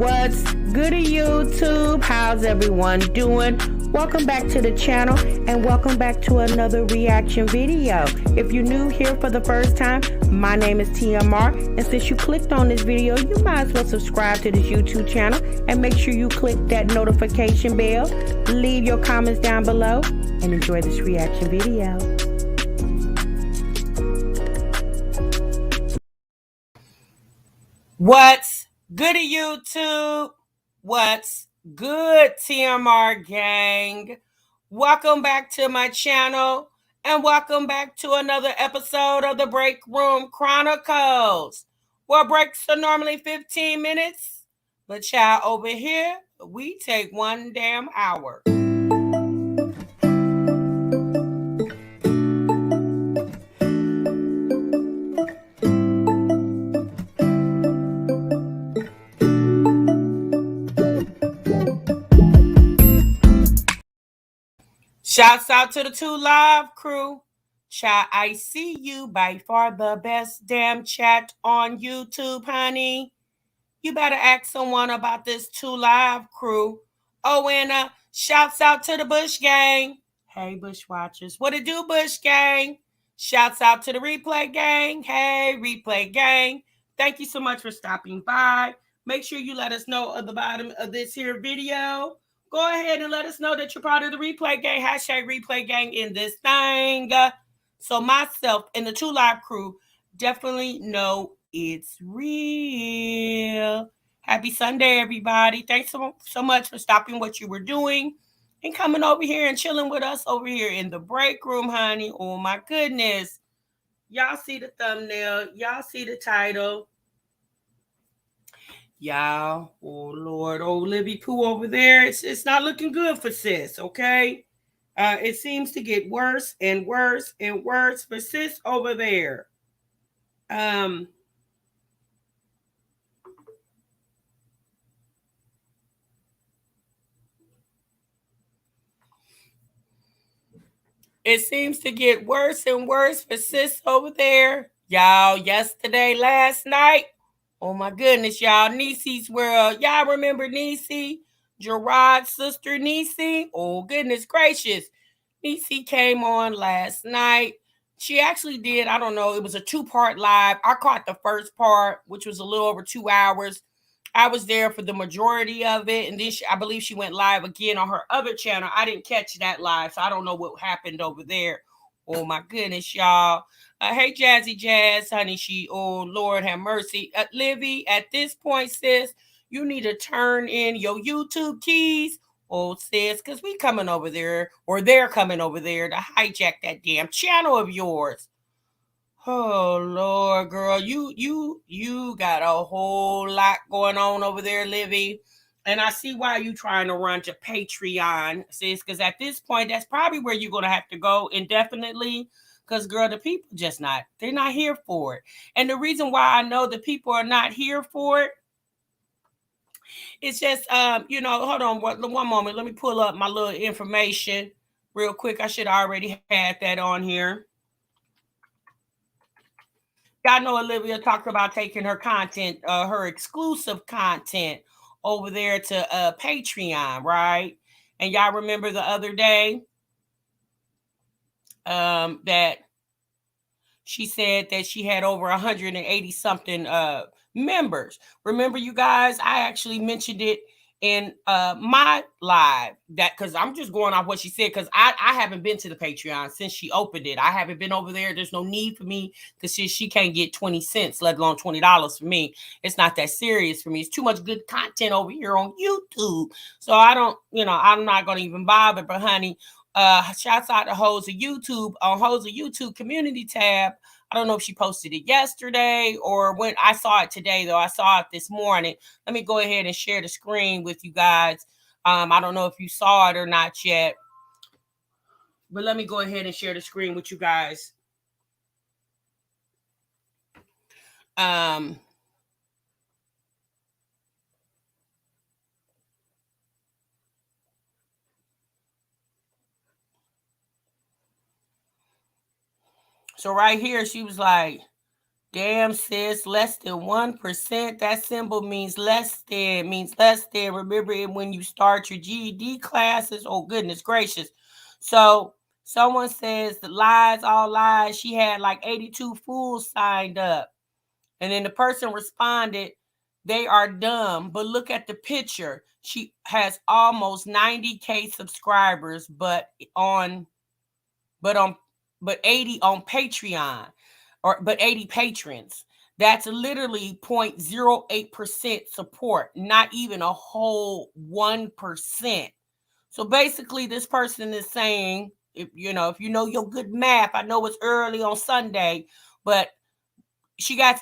What's good, YouTube? How's everyone doing? Welcome back to the channel and welcome back to another reaction video. If you're new here for the first time, my name is TMR, and since you clicked on this video, you might as well subscribe to this YouTube channel and make sure you click that notification bell. Leave your comments down below and enjoy this reaction video. What's good, YouTube? What's good, TMR gang? Welcome back to my channel and welcome back to another episode of the Break Room Chronicles, where breaks are normally 15 minutes, but child, over here, we take 1 damn hour. Shouts out to the 2 Live crew. Chat, I see you. By far the best damn chat on YouTube, honey. You better ask someone about this 2 Live crew. Oh, and shouts out to the Bush gang. Hey, Bush watchers. What it do, Bush gang? Shouts out to the Replay gang. Hey, Replay gang. Thank you so much for stopping by. Make sure you let us know at the bottom of this here video. Go ahead and let us know that you're part of the Replay gang. Hashtag Replay gang in this thing. So myself and the 2 Live crew definitely know it's real. Happy Sunday, everybody. Thanks so much for stopping what you were doing and coming over here and chilling with us over here in the break room, honey. Oh, my goodness. Y'all see the thumbnail. Y'all see the title. Y'all, oh Lord, Olivia poo over there. It's not looking good for sis, okay? It seems to get worse and worse and worse for sis over there. It seems to get worse and worse for sis over there. Y'all, yesterday, last night, oh my goodness, y'all, Niecy's world. Y'all remember Niecy? Gerard's sister, Niecy? Oh, goodness gracious. Niecy came on last night. She actually did, I don't know, it was a 2-part live. I caught the first part, which was a little over 2 hours. I was there for the majority of it, and then I believe she went live again on her other channel. I didn't catch that live, so I don't know what happened over there. Oh, my goodness, y'all. Hey, Jazzy Jazz, honey, oh, Lord have mercy. Livy, at this point, sis, you need to turn in your YouTube keys, oh, sis, because we coming over there, or they're coming over there to hijack that damn channel of yours. Oh, Lord, girl, you got a whole lot going on over there, Livy. And I see why you trying to run to Patreon, sis, because at this point, that's probably where you're going to have to go indefinitely. Because, girl, the people they're not here for it. And the reason why I know the people are not here for it, it's just, hold on one moment. Let me pull up my little information real quick. I should already have that on here. Y'all know Olivia talked about taking her content, her exclusive content over there to Patreon, right? And y'all remember the other day that she said that she had over 180 something members. Remember, you guys, I actually mentioned it in my live, that because I'm just going off what she said, because I haven't been to the Patreon since she opened it. I haven't been over there. There's no need for me, because she can't get 20 cents, let alone $20 for me. It's not that serious for me. It's too much good content over here on YouTube. So I don't, I'm not going to even bother. But honey, shouts out to Hoes of YouTube on Hoes of YouTube community tab. I don't know if she posted it yesterday or when. I saw it today, though. I saw it this morning. Let me go ahead and share the screen with you guys. I don't know if you saw it or not yet, but let me go ahead and share the screen with you guys. So right here, she was like, Damn, sis, less than 1%. That symbol means less than, means less than. Remember it when you start your GED classes. Oh, goodness gracious. So someone says the lies, all lies. She had like 82 fools signed up. And then the person responded, they are dumb, but look at the picture. She has almost 90K subscribers, but 80 on Patreon, but 80 patrons. That's literally 0.08% support, not even a whole 1%. So basically, this person is saying, if you know your good math, I know it's early on Sunday, but she has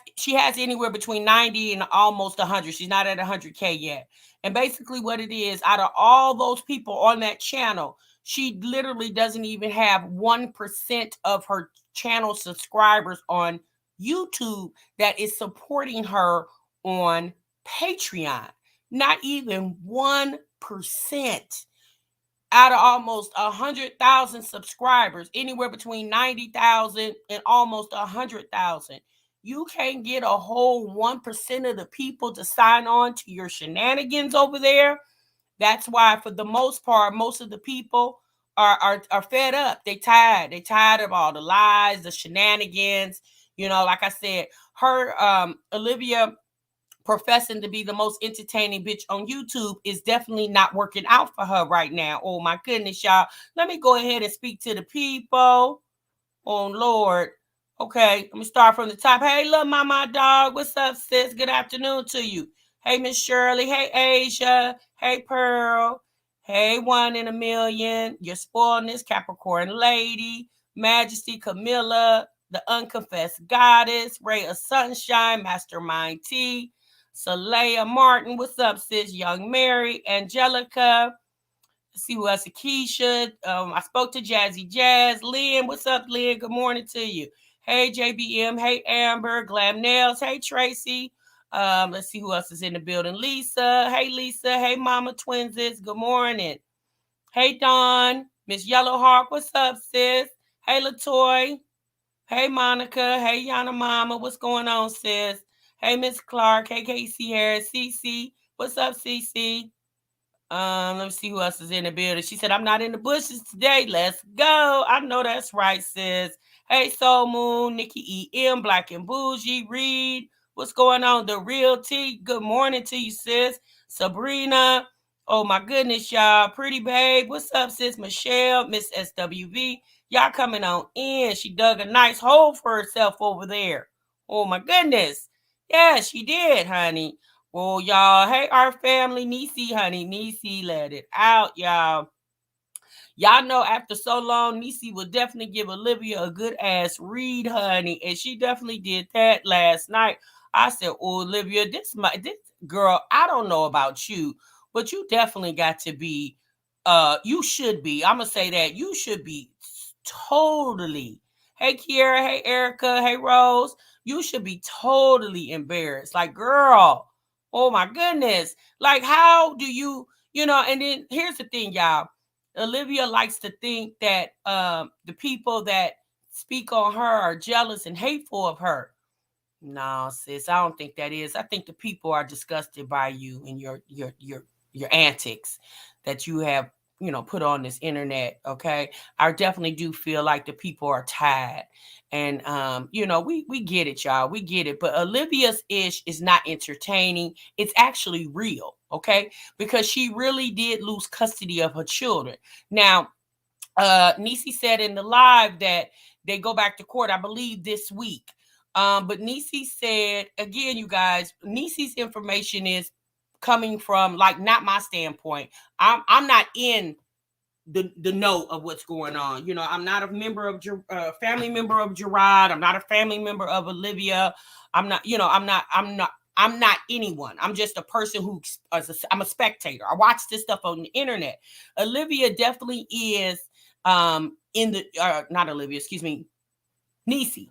anywhere between 90 and almost 100. She's not at 100K yet. And basically what it is, out of all those people on that channel, she literally doesn't even have 1% of her channel subscribers on YouTube that is supporting her on Patreon. Not even 1%. Out of almost 100,000 subscribers, anywhere between 90,000 and almost 100,000. You can't get a whole 1% of the people to sign on to your shenanigans over there. That's why, for the most part, most of the people are fed up. They tired. They tired of all the lies, the shenanigans. Like I said, Olivia professing to be the most entertaining bitch on YouTube is definitely not working out for her right now. Oh my goodness, y'all. Let me go ahead and speak to the people. Oh Lord. Okay, let me start from the top. Hey, little mama dog. What's up, sis? Good afternoon to you. Hey, Miss Shirley. Hey, Asia. Hey, Pearl. Hey, 1 in a million. You're spoiling this Capricorn lady. Majesty, Camilla, the unconfessed goddess. Ray of Sunshine, Mastermind T. Salaya Martin, what's up, sis? Young Mary, Angelica. Let's see who else. Keisha. I spoke to Jazzy Jazz. Lynn, what's up, Lynn? Good morning to you. Hey, JBM. Hey, Amber. Glam Nails. Hey, Tracy. Let's see who else is in the building. Lisa. Hey, Lisa. Hey, Mama Twinses. Good morning. Hey, Dawn. Miss Yellowhawk. What's up, sis? Hey, Latoy. Hey, Monica. Hey, Yana Mama. What's going on, sis? Hey, Miss Clark. Hey, Casey Harris. CC. What's up, CC? Let me see who else is in the building. She said, I'm not in the bushes today. Let's go. I know that's right, sis. Hey, Soul Moon, Nikki E.M., Black and Bougie, Reed. What's going on? The Real T. Good morning to you, sis. Sabrina. Oh, my goodness, y'all. Pretty Babe. What's up, sis? Michelle, Miss SWV. Y'all coming on in. She dug a nice hole for herself over there. Oh, my goodness. Yeah, she did, honey. Well, y'all, hey, our family, Niecy, honey. Niecy let it out, y'all. Y'all know after so long, Niecy will definitely give Olivia a good ass read, honey. And she definitely did that last night. I said, oh, Olivia, this girl, I don't know about you, but you definitely got to be, you should be. I'm going to say that. You should be totally. Hey, Kiera. Hey, Erica. Hey, Rose. You should be totally embarrassed. Like, girl, oh my goodness. Like, how do you, and then here's the thing, y'all. Olivia likes to think that the people that speak on her are jealous and hateful of her. No, sis, I don't think that is. I think the people are disgusted by you and your antics that you have, put on this internet. Okay, I definitely do feel like the people are tired, and we get it, y'all. We get it. But Olivia's ish is not entertaining. It's actually real. Okay, because she really did lose custody of her children. Now, Niecy said in the live that they go back to court, I believe, this week. But Niecy said, again, you guys, Niecy's information is coming from, like, not my standpoint. I'm not in the know of what's going on. I'm not a member of family member of Gerard. I'm not a family member of Olivia. I'm not anyone. I'm just a person I'm a spectator. I watch this stuff on the internet. Olivia definitely is in the not Olivia, excuse me, Niecy.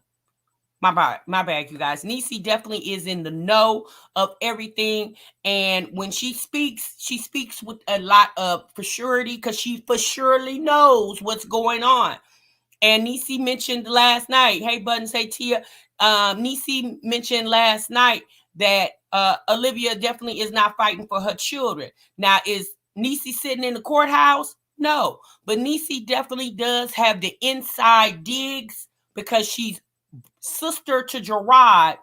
My bad, you guys. Niecy definitely is in the know of everything. And when she speaks with a lot of for surety, because she for surely knows what's going on. And Niecy mentioned last night, hey Buttons, hey Tia, Niecy mentioned last night that Olivia definitely is not fighting for her children. Now, is Niecy sitting in the courthouse? No, but Niecy definitely does have the inside digs because she's sister to Gerard,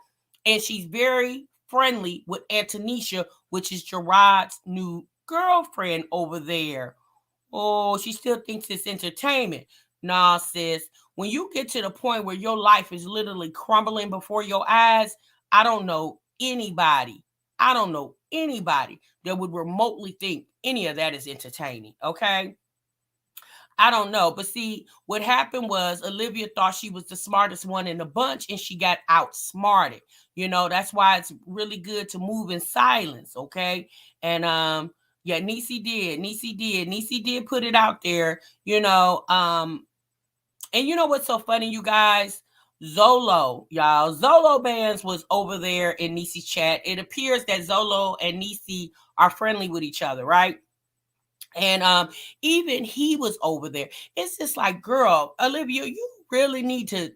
and she's very friendly with Antonisha, which is Gerard's new girlfriend over there. Oh, she still thinks it's entertainment. Nah, sis. When you get to the point where your life is literally crumbling before your eyes, I don't know anybody. I don't know anybody that would remotely think any of that is entertaining. Okay. I don't know. But see, what happened was Olivia thought she was the smartest one in the bunch and she got outsmarted. You know, that's why it's really good to move in silence, okay? And yeah, Niecy did. Niecy did put it out there, you know. And you know what's so funny, you guys? Zolo, y'all. Zolo Bands was over there in Niecy's chat. It appears that Zolo and Niecy are friendly with each other, right? And even he was over there. It's just like, girl, Olivia, you really need to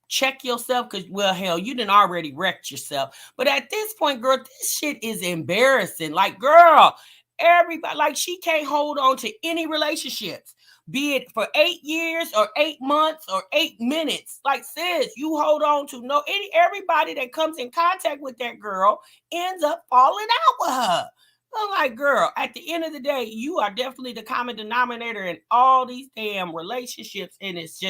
check yourself because, well, hell, you done already wrecked yourself. But at this point, girl, this shit is embarrassing. Like, girl, everybody, like, she can't hold on to any relationships, be it for 8 years or 8 months or 8 minutes. Like, sis, you hold on to everybody that comes in contact with that girl ends up falling out with her. I'm like, girl, at the end of the day, you are definitely the common denominator in all these damn relationships. And it's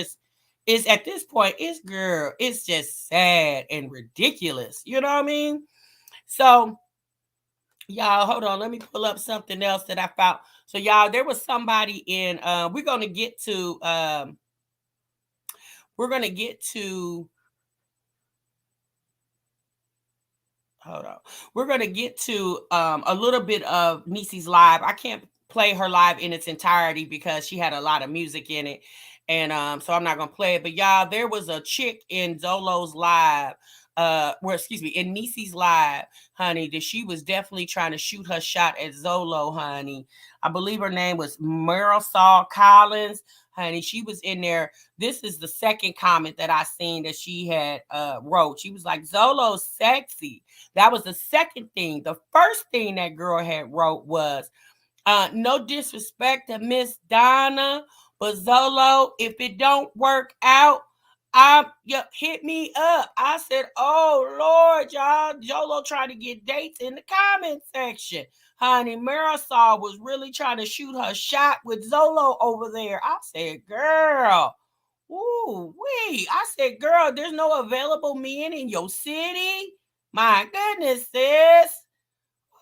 at this point, it's just sad and ridiculous. You know what I mean? So, y'all, hold on. Let me pull up something else that I found. So, y'all, there was somebody in, we're going to get to, hold on. We're going to get to a little bit of Niecy's live. I can't play her live in its entirety because she had a lot of music in it. And so I'm not going to play it. But y'all, there was a chick in Zolo's live, in Niecy's live, honey, that she was definitely trying to shoot her shot at Zolo, honey. I believe her name was Marisol Collins. Honey, she was in there. This is the second comment that I seen that she had wrote. She was like, Zolo's sexy. That was the second thing. The first thing that girl had wrote was, no disrespect to Miss Donna, but Zolo, if it don't work out, hit me up. I said, oh Lord, y'all, Zolo trying to get dates in the comment section. Honey, Marisol was really trying to shoot her shot with Zolo over there. I said, girl, ooh, wee. I said, girl, there's no available men in your city. My goodness, sis.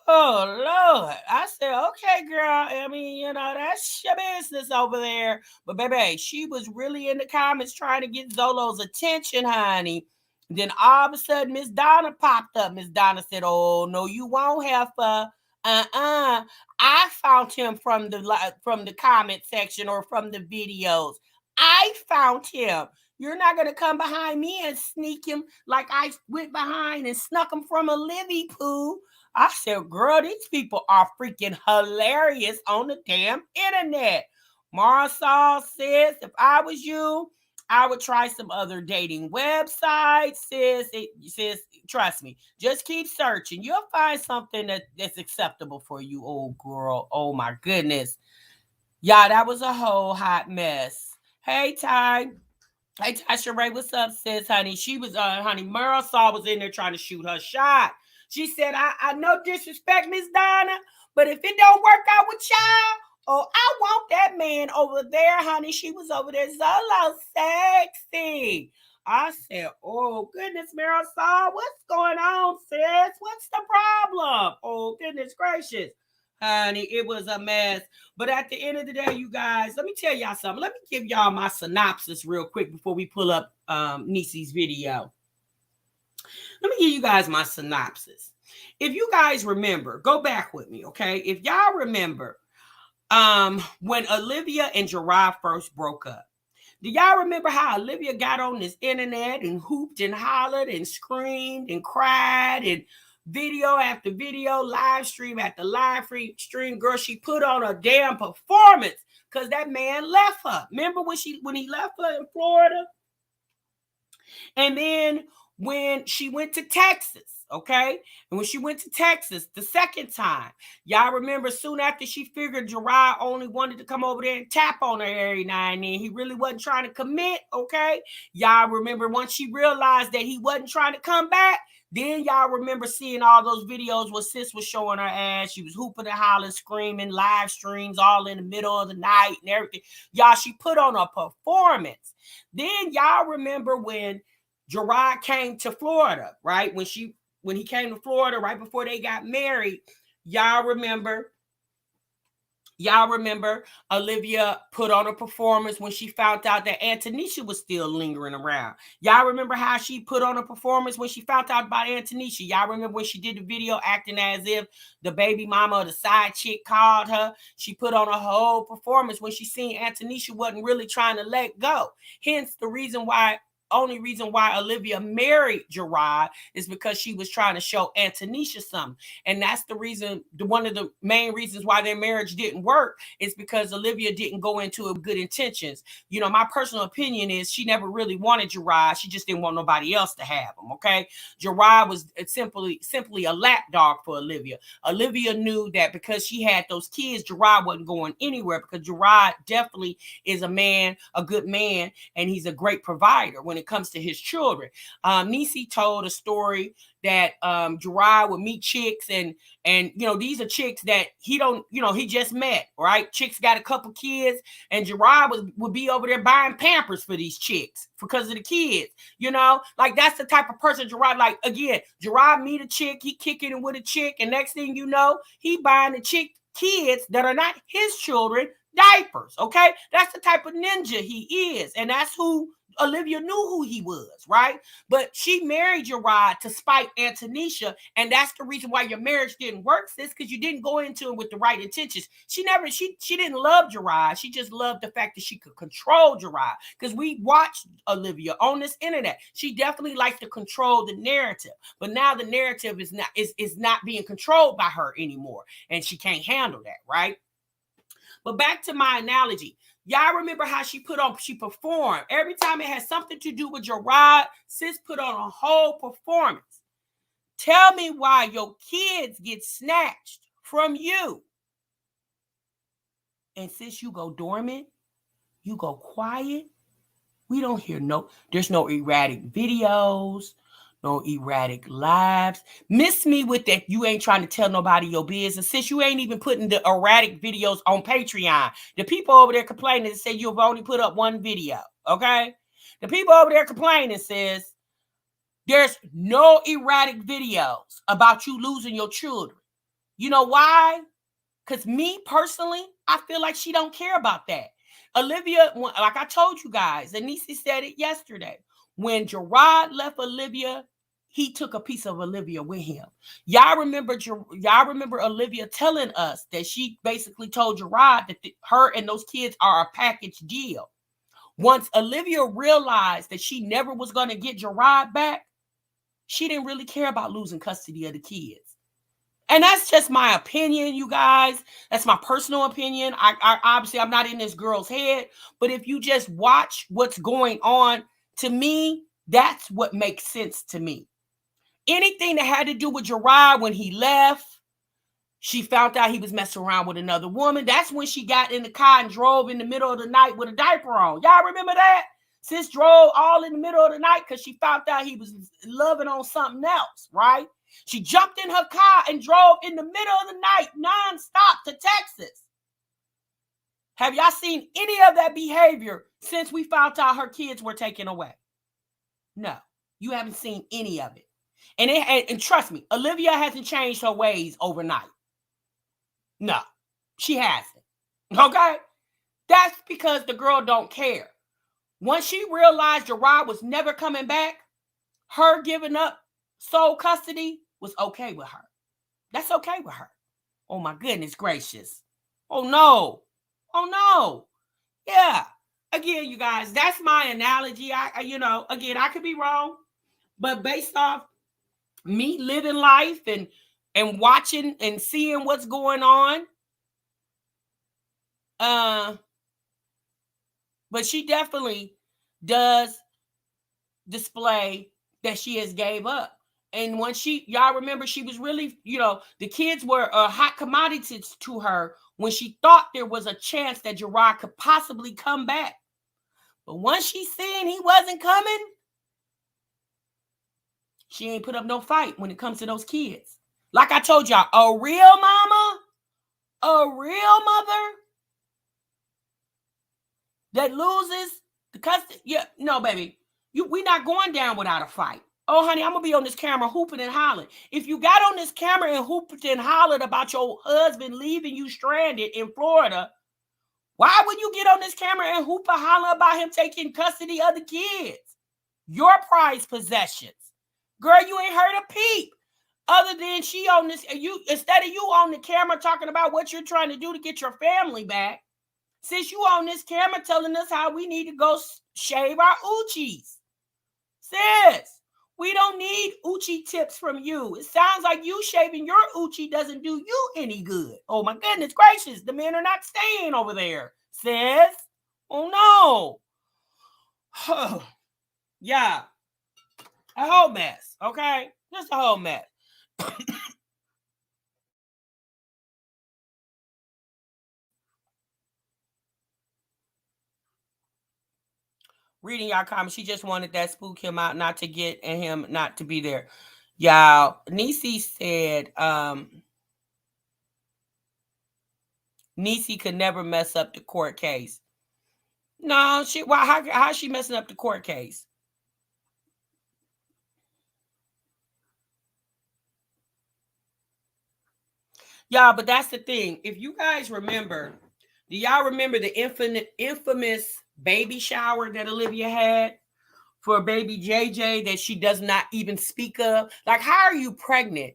Oh Lord. I said, okay, girl. I mean, you know, that's your business over there. But baby, she was really in the comments trying to get Zolo's attention, honey. Then all of a sudden, Miss Donna popped up. Miss Donna said, oh, no, you won't have I found him from the comment section or from the videos. I found him. You're not gonna come behind me and sneak him like I went behind and snuck him from a Livy poo. I said, girl, these people are freaking hilarious on the damn internet. Marisol says, if I was you, I would try some other dating websites, sis. Trust me. Just keep searching. You'll find something that's acceptable for you, old girl. Oh my goodness. Yeah, that was a whole hot mess. Hey, Ty. Hey, Tasha Ray, what's up, sis, honey? She was, honey, Marisol was in there trying to shoot her shot. She said, I no disrespect, Miss Donna, but if it don't work out with y'all, oh, I want that man over there, honey. She was over there, Zolo sexy. I said, oh, goodness, Marisol, what's going on, sis? What's the problem? Oh, goodness gracious. Honey, it was a mess. But at the end of the day, you guys, let me tell y'all something. Let me give y'all my synopsis real quick before we pull up Niecy's video. Let me give you guys my synopsis. If you guys remember, go back with me, okay? If y'all remember when Olivia and Gerard first broke up, do y'all remember how Olivia got on this internet and hooped and hollered and screamed and cried and video after video, live stream after live stream? Girl, she put on a damn performance because that man left her. Remember when he left her in Florida? And then when she went to Texas, okay? And when she went to Texas the second time, y'all remember soon after she figured Gerard only wanted to come over there and tap on her every now and then. He really wasn't trying to commit, okay? Y'all remember once she realized that he wasn't trying to come back, then y'all remember seeing all those videos where sis was showing her ass. She was hooping and hollering, screaming, live streams all in the middle of the night and everything. Y'all, she put on a performance. Then y'all remember when Gerard came to Florida, right? When he came to Florida right before they got married, y'all remember Olivia put on a performance when she found out that Antonisha was still lingering around. Y'all remember how she put on a performance when she found out about Antonisha? Y'all remember when she did the video acting as if the baby mama or the side chick called her? She put on a whole performance when she seen Antonisha wasn't really trying to let go. Hence the only reason why Olivia married Gerard is because she was trying to show Antonisha something. And that's the reason, one of the main reasons why their marriage didn't work is because Olivia didn't go into it with good intentions. You know, my personal opinion is she never really wanted Gerard. She just didn't want nobody else to have him, okay? Gerard was simply a lapdog for Olivia. Olivia knew that because she had those kids, Gerard wasn't going anywhere, because Gerard definitely is a good man, and he's a great provider when it comes to his children. Niecy told a story that Gerard would meet chicks, and you know, these are chicks that he just met, right? Chicks got a couple kids, and Gerard would be over there buying Pampers for these chicks because of the kids. You know, like that's the type of person Gerard, like, again, Gerard meet a chick, he kicking it with a chick, and next thing you know, he buying the chick kids that are not his children diapers, okay? That's the type of ninja he is, and that's who Olivia knew who he was, right? But she married Gerard to spite Antonisha, and that's the reason why your marriage didn't work, sis, because you didn't go into it with the right intentions. She didn't love Gerard. She just loved the fact that she could control Gerard, because we watched Olivia on this internet. She definitely likes to control the narrative, but now the narrative is not being controlled by her anymore, and she can't handle that, right? But back to my analogy. Y'all remember how she performed. Every time it had something to do with Gerard, sis put on a whole performance. Tell me why your kids get snatched from you. And sis, you go dormant, you go quiet. We don't hear there's no erratic videos, no erratic lives. Miss me with that. You ain't trying to tell nobody your business. Since you ain't even putting the erratic videos on Patreon. The people over there complaining and say you've only put up one video, okay? The people over there complaining says there's no erratic videos about you losing your children. You know why? Because me personally, I feel like she don't care about that. Olivia, like I told you guys, and Niecy said it yesterday, when Gerard left Olivia, he took a piece of Olivia with him. Y'all remember Olivia telling us that she basically told Gerard that her and those kids are a package deal. Once Olivia realized that she never was going to get Gerard back, she didn't really care about losing custody of the kids. And that's just my opinion, you guys. That's my personal opinion. I obviously, I'm not in this girl's head, but if you just watch what's going on, to me, that's what makes sense to me. Anything that had to do with Gerard when he left, she found out he was messing around with another woman. That's when she got in the car and drove in the middle of the night with a diaper on. Y'all remember that? Sis drove all in the middle of the night because she found out he was loving on something else, right? She jumped in her car and drove in the middle of the night nonstop to Texas. Have y'all seen any of that behavior since we found out her kids were taken away? No, you haven't seen any of it. And trust me, Olivia hasn't changed her ways overnight. No, she hasn't. Okay? That's because the girl don't care. Once she realized Gerard was never coming back, her giving up sole custody was okay with her. That's okay with her. Oh my goodness gracious. Oh no. Oh no. Yeah. Again, you guys, that's my analogy. Again, I could be wrong, but based off me living life and watching and seeing what's going on, But she definitely does display that she has gave up. And when y'all remember, she was really, the kids were a hot commodity to her when she thought there was a chance that Gerard could possibly come back. But once she seen he wasn't coming, she ain't put up no fight when it comes to those kids. Like I told y'all, a real mama, a real mother that loses the custody. Yeah, no, baby. We're not going down without a fight. Oh, honey, I'm going to be on this camera hooping and hollering. If you got on this camera and hooped and hollered about your husband leaving you stranded in Florida, why would you get on this camera and hoop and holler about him taking custody of the kids? Your prized possessions. Girl, you ain't heard a peep. Other than she on this, instead of you on the camera talking about what you're trying to do to get your family back, since you on this camera telling us how we need to go shave our Uchis. Sis, we don't need Uchi tips from you. It sounds like you shaving your Uchi doesn't do you any good. Oh my goodness gracious, the men are not staying over there, sis. Oh no. Yeah. A whole mess, okay? Just a whole mess. Reading y'all comments, she just wanted that spook him out, not to get and him not to be there. Y'all, Niecy said, Niecy could never mess up the court case. No, how is she messing up the court case? Y'all, but that's the thing. If you guys remember, do y'all remember the infamous baby shower that Olivia had for baby JJ that she does not even speak of? Like, how are you pregnant?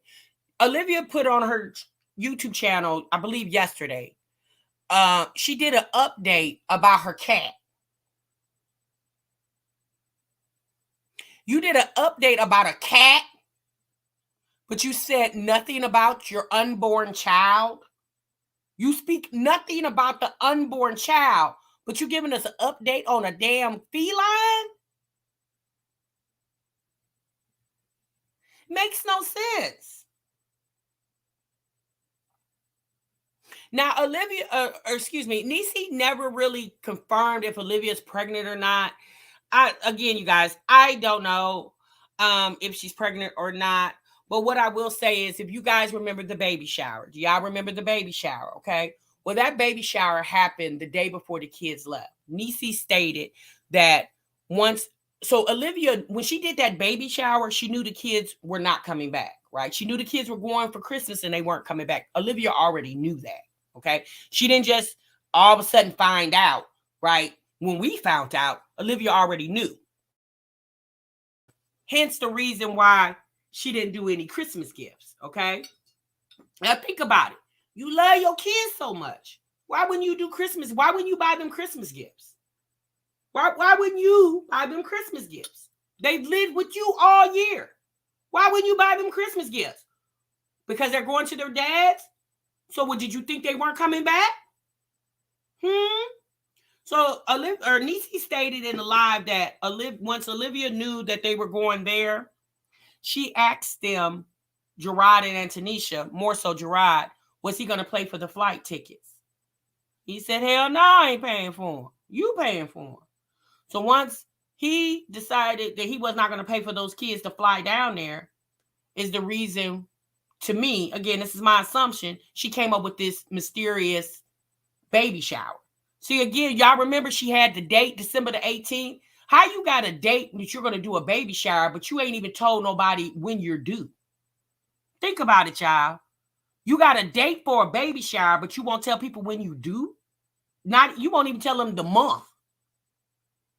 Olivia put on her YouTube channel, I believe yesterday, she did an update about her cat. You did an update about a cat, but you said nothing about your unborn child. You speak nothing about the unborn child, but you're giving us an update on a damn feline? Makes no sense. Now, Niecy never really confirmed if Olivia's pregnant or not. You guys, I don't know if she's pregnant or not. But what I will say is, if you guys remember the baby shower, do y'all remember the baby shower? Okay. Well, that baby shower happened the day before the kids left. Niecy stated that so Olivia, when she did that baby shower, she knew the kids were not coming back, right? She knew the kids were going for Christmas and they weren't coming back. Olivia already knew that, okay? She didn't just all of a sudden find out, right? When we found out, Olivia already knew. Hence the reason why she didn't do any Christmas gifts, okay? Now think about it. You love your kids so much. Why wouldn't you do Christmas? Why wouldn't you buy them Christmas gifts? Why wouldn't you buy them Christmas gifts? They've lived with you all year. Why wouldn't you buy them Christmas gifts? Because they're going to their dads? So what, did you think they weren't coming back? So Niecy stated in the live that once Olivia knew that they were going there, she asked them, Gerard and Antonisha, more so Gerard, was he going to pay for the flight tickets? He said, hell no, I ain't paying for them. You paying for them. So once he decided that he was not going to pay for those kids to fly down there, is the reason, to me, again, this is my assumption, she came up with this mysterious baby shower. See, again, y'all remember she had the date, December the 18th? How you got a date that you're going to do a baby shower, but you ain't even told nobody when you're due? Think about it, y'all. You got a date for a baby shower, but you won't tell people when you do? You won't even tell them the month.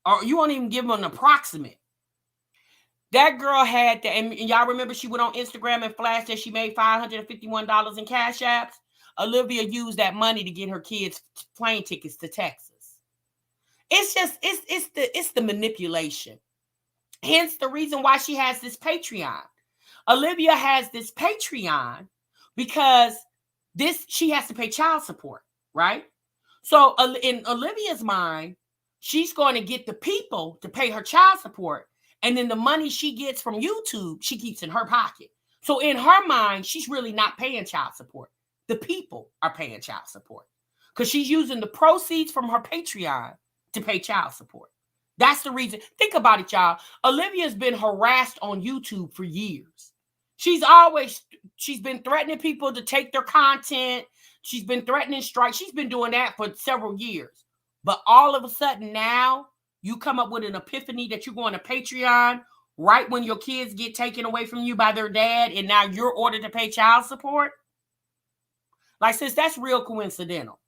Or you won't even give them an approximate. That girl had that, and y'all remember she went on Instagram and flashed that she made $551 in cash apps. Olivia used that money to get her kids plane tickets to Texas. It's just, it's the manipulation. Hence the reason why she has this Patreon. Olivia has this Patreon because she has to pay child support, right? So in Olivia's mind, she's going to get the people to pay her child support. And then the money she gets from YouTube, she keeps in her pocket. So in her mind, she's really not paying child support. The people are paying child support because she's using the proceeds from her Patreon to pay child support. That's the reason. Think about it, y'all. Olivia's been harassed on YouTube for years. She's been threatening people to take their content. She's been threatening strikes. She's been doing that for several years. But all of a sudden now, you come up with an epiphany that you're going to Patreon right when your kids get taken away from you by their dad, and now you're ordered to pay child support. Like, sis, that's real coincidental.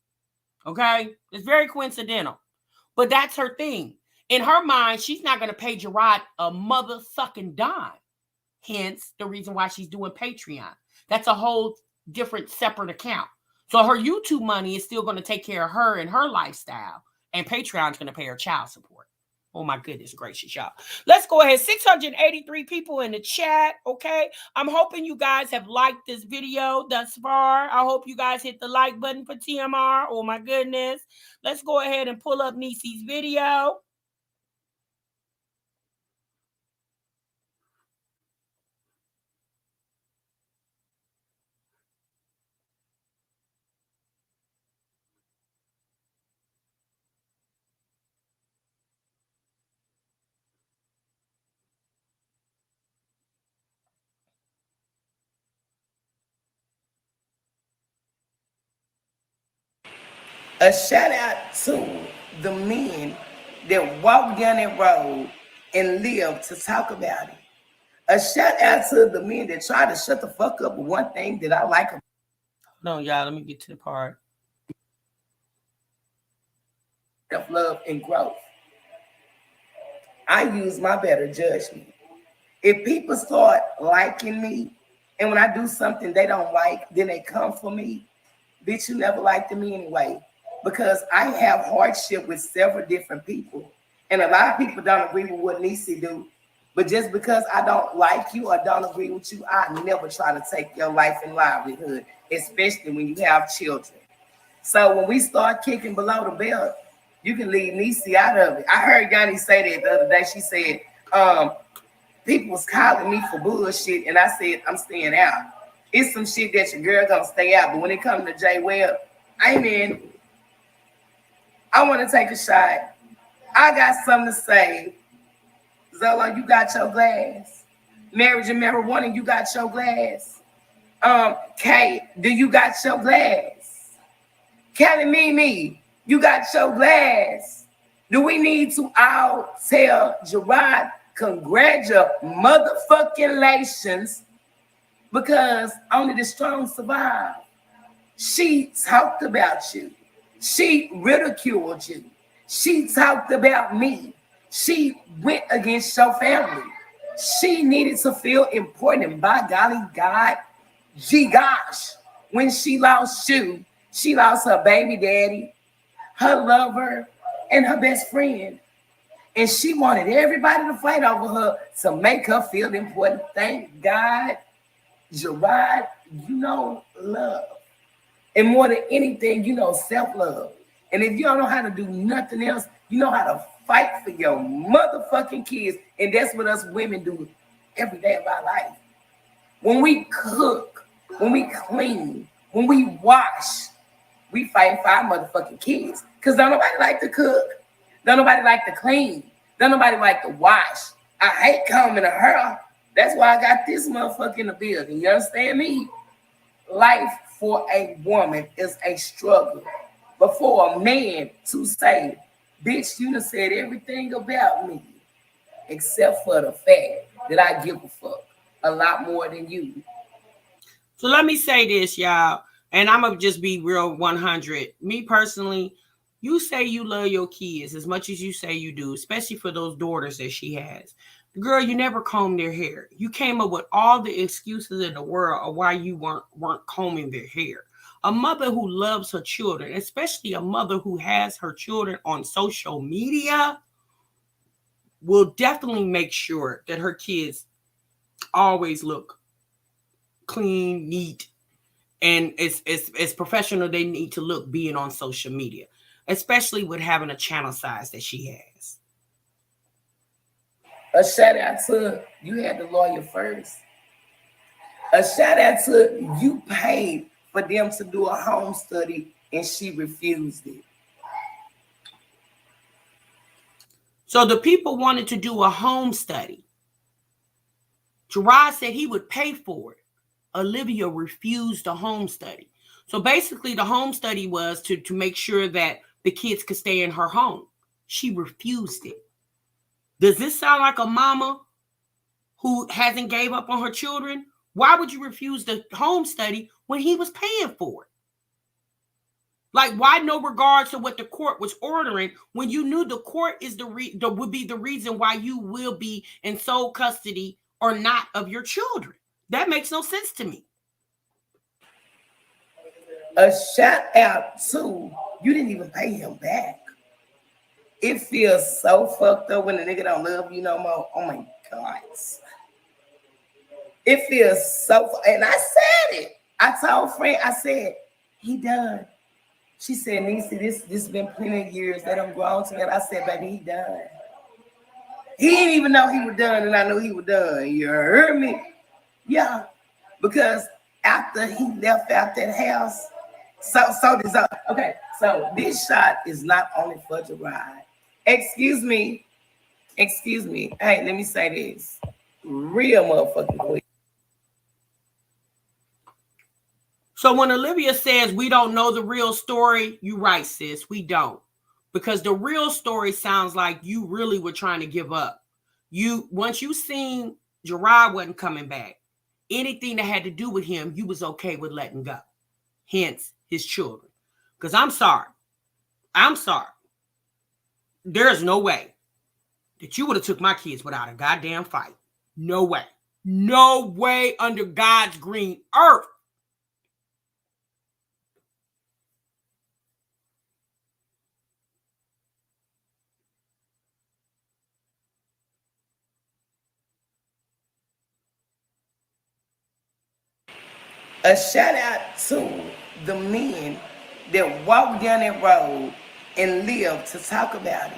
Okay? It's very coincidental. But that's her thing. In her mind, she's not going to pay Gerard a motherfucking dime. Hence, the reason why she's doing Patreon. That's a whole different separate account. So her YouTube money is still going to take care of her and her lifestyle. And Patreon's going to pay her child support. Oh my goodness gracious, y'all. Let's go ahead. 683 people in the chat, okay? I'm hoping you guys have liked this video thus far. I hope you guys hit the like button for TMR. Oh my goodness. Let's go ahead and pull up Niecy's video. A shout out to the men that walk down that road and live to talk about it. A shout out to the men that try to shut the fuck up with one thing that I like. No, y'all, let me get to the part. Self-love and growth. I use my better judgment. If people start liking me, and when I do something they don't like, then they come for me, bitch, you never liked me anyway. Because I have hardship with several different people. And a lot of people don't agree with what Niecy do. But just because I don't like you or don't agree with you, I never try to take your life and livelihood, especially when you have children. So when we start kicking below the belt, you can leave Niecy out of it. I heard Yanni say that the other day. She said, people was calling me for bullshit, and I said, I'm staying out. It's some shit that your girl gonna stay out. But when it comes to J Webb, amen. I want to take a shot. I got something to say. Zolo, you got your glass. Marriage and marijuana, you got your glass. Kay, do you got your glass? Kelly Mimi, you got your glass. Do we need to all tell Gerard congratulations because only the strong survive? She talked about you. She ridiculed you. She talked about me. She went against your family. She needed to feel important. And by golly, God, gee gosh, when she lost you, she lost her baby daddy, her lover, and her best friend. And she wanted everybody to fight over her to make her feel important. Thank God, Gerard, you know love. And more than anything, you know self-love. And if you don't know how to do nothing else, you know how to fight for your motherfucking kids. And that's what us women do every day of our life. When we cook, when we clean, when we wash, we fight for our motherfucking kids. Because don't nobody like to cook. Don't nobody like to clean. Don't nobody like to wash. I hate combing her hair. That's why I got this motherfucker in the building. You understand me? Life for a woman is a struggle. But for a man to say, bitch, you done said everything about me, except for the fact that I give a fuck a lot more than you. So let me say this, y'all, and I'm going to just be real 100. Me personally, you say you love your kids as much as you say you do, especially for those daughters that she has. Girl, you never combed their hair. You came up with all the excuses in the world of why you weren't combing their hair. A mother who loves her children, especially a mother who has her children on social media, will definitely make sure that her kids always look clean, neat, and as professional they need to look being on social media. especially with having a channel size that she has. A shout out to you had the lawyer first. A shout out to you paid for them to do a home study and she refused it. So the people wanted to do a home study. Gerard said he would pay for it. Olivia refused the home study. So basically the home study was to make sure that the kids could stay in her home. She refused it. Does this sound like a mama who hasn't gave up on her children? Why would you refuse the home study when he was paying for it? Like, why no regard to what the court was ordering when you knew the court is would be the reason why you will be in sole custody or not of your children? That makes no sense to me. A shout out to you didn't even pay him back. It feels so fucked up when the nigga don't love you no more. Oh my God. It feels so, and I said it. I told friend, I said, he done. She said, Niecy, this been plenty of years. They done grown together. I said, baby, he done. He didn't even know he was done, and I knew he was done. You heard me? Yeah. Because after he left out that house, okay, so this shot is not only for Gerard. Excuse me. Hey, let me say this. Real motherfucking quick. So when Olivia says we don't know the real story, you right, sis, we don't. Because the real story sounds like you really were trying to give up. Once you seen Gerard wasn't coming back, anything that had to do with him, you was okay with letting go. Hence, his children. Because I'm sorry. There's no way that you would have took my kids without a goddamn fight. No way. No way under God's green earth. A shout out to the men that walk down that road and live to talk about it.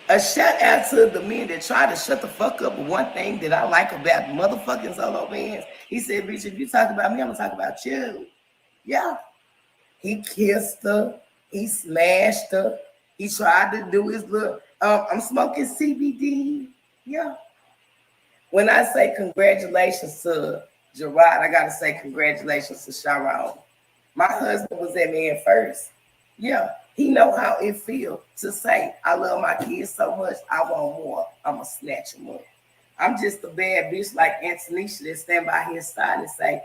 A shout out to the men that try to shut the fuck up. One thing that I like about motherfucking Zolo bands, he said, bitch, if you talk about me, I'm gonna talk about you. Yeah. He kissed her. He smashed her. He tried to do his little, I'm smoking CBD. Yeah. When I say congratulations to Gerard, I gotta say congratulations to Sharon. My husband was that man first. Yeah, he know how it feels to say, I love my kids so much, I want more. I'ma snatch them up. I'm just a bad bitch like Antonisha that stand by his side and say,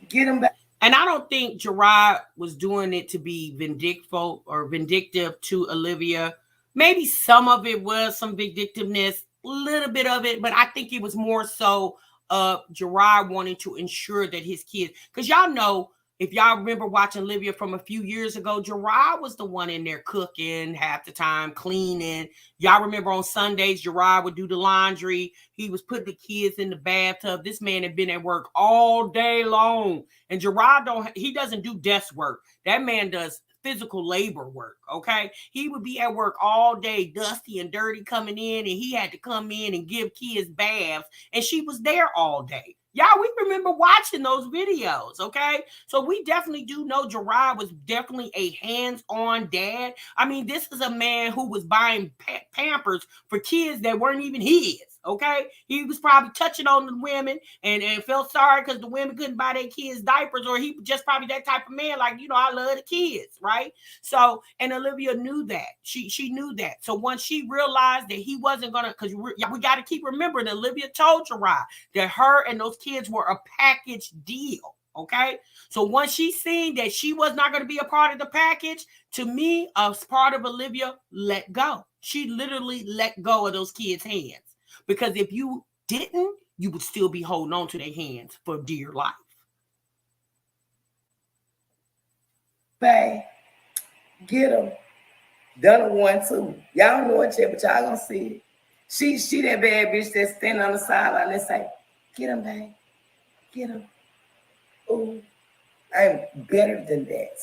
get him back. And I don't think Gerard was doing it to be vindictive to Olivia. Maybe some of it was some vindictiveness, a little bit of it, but I think it was more so Gerard wanting to ensure that his kids, because y'all know, if y'all remember watching Olivia from a few years ago, Gerard was the one in there cooking half the time, cleaning. Y'all remember on Sundays, Gerard would do the laundry. He was putting the kids in the bathtub. This man had been at work all day long. And Gerard doesn't do desk work. That man does physical labor work, okay? He would be at work all day, dusty and dirty coming in, and he had to come in and give kids baths, and she was there all day. Y'all, we remember watching those videos, okay? So we definitely do know Gerard was definitely a hands-on dad. I mean, this is a man who was buying Pampers for kids that weren't even his, okay? He was probably touching on the women and felt sorry because the women couldn't buy their kids diapers, or he just probably that type of man, like, I love the kids, right? So, and Olivia knew that. She knew that. So once she realized that he wasn't going to, because we got to keep remembering, Olivia told Gerard that her and those kids were a package deal. Okay. So once she seen that she was not going to be a part of the package, to me, as part of Olivia, let go. She literally let go of those kids' hands. Because if you didn't, you would still be holding on to their hands for dear life. Babe, get them. Done a 1-2. Y'all know it yet, but y'all gonna see it. She that bad bitch that's standing on the sideline and say, get him, babe. Get him. Ooh, I'm better than that.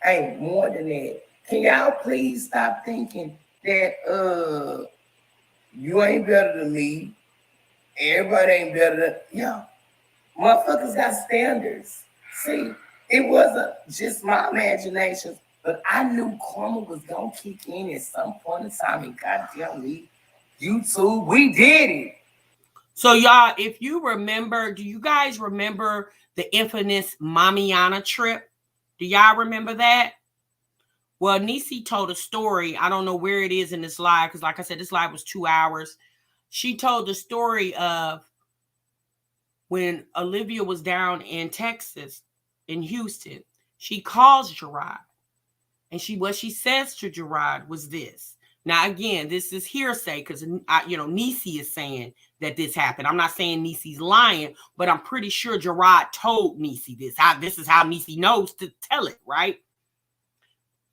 I'm more than that. Can y'all please stop thinking that you ain't better than me? Everybody ain't better than y'all. Motherfuckers got standards. See, it wasn't just my imagination, but I knew karma was gonna kick in at some point in time. And goddamn me, YouTube, we did it. So y'all, if you remember, do you guys remember the infamous Mamiana trip? Do y'all remember that? Well, Niecy told a story. I don't know where it is in this live, because like I said, this live was 2 hours. She told the story of when Olivia was down in Texas, in Houston. She calls Gerard, and what she says to Gerard was this. Now, again, this is hearsay because, Niecy is saying that this happened. I'm not saying Niecy's lying, but I'm pretty sure Gerard told Niecy this. This is how Niecy knows to tell it, right?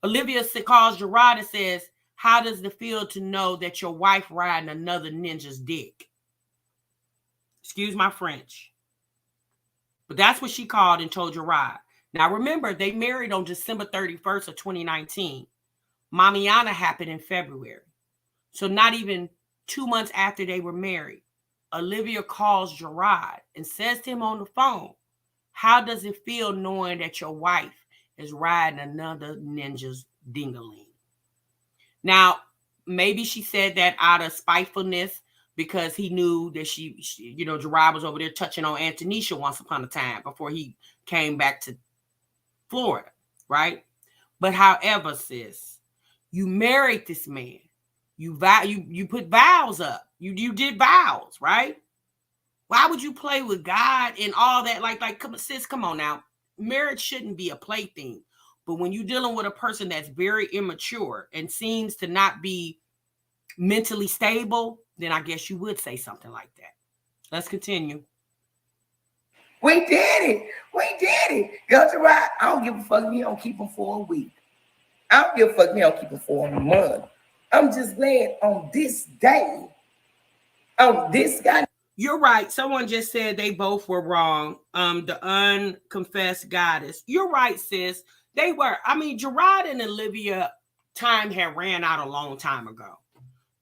Olivia calls Gerard and says, how does it feel to know that your wife riding another ninja's dick? Excuse my French. But that's what she called and told Gerard. Now, remember, they married on December 31st of 2019. Mamiana happened in February. So not even 2 months after they were married, Olivia calls Gerard and says to him on the phone, how does it feel knowing that your wife is riding another ninja's dingaling? Now, maybe she said that out of spitefulness because he knew that she Gerard was over there touching on Antonisha once upon a time before he came back to Florida, right? But however, sis, you married this man. You put vows up. You did vows, right? Why would you play with God and all that? Come on now. Marriage shouldn't be a plaything. But when you're dealing with a person that's very immature and seems to not be mentally stable, then I guess you would say something like that. Let's continue. We did it. We did it. Go to ride. I don't give a fuck if you don't keep them for a week. I don't give a fuck if you don't keep them for a month. I'm just glad on this day, on this guy. You're right. Someone just said they both were wrong. The unconfessed goddess. You're right, sis. They were. I mean, Gerard and Olivia time had ran out a long time ago.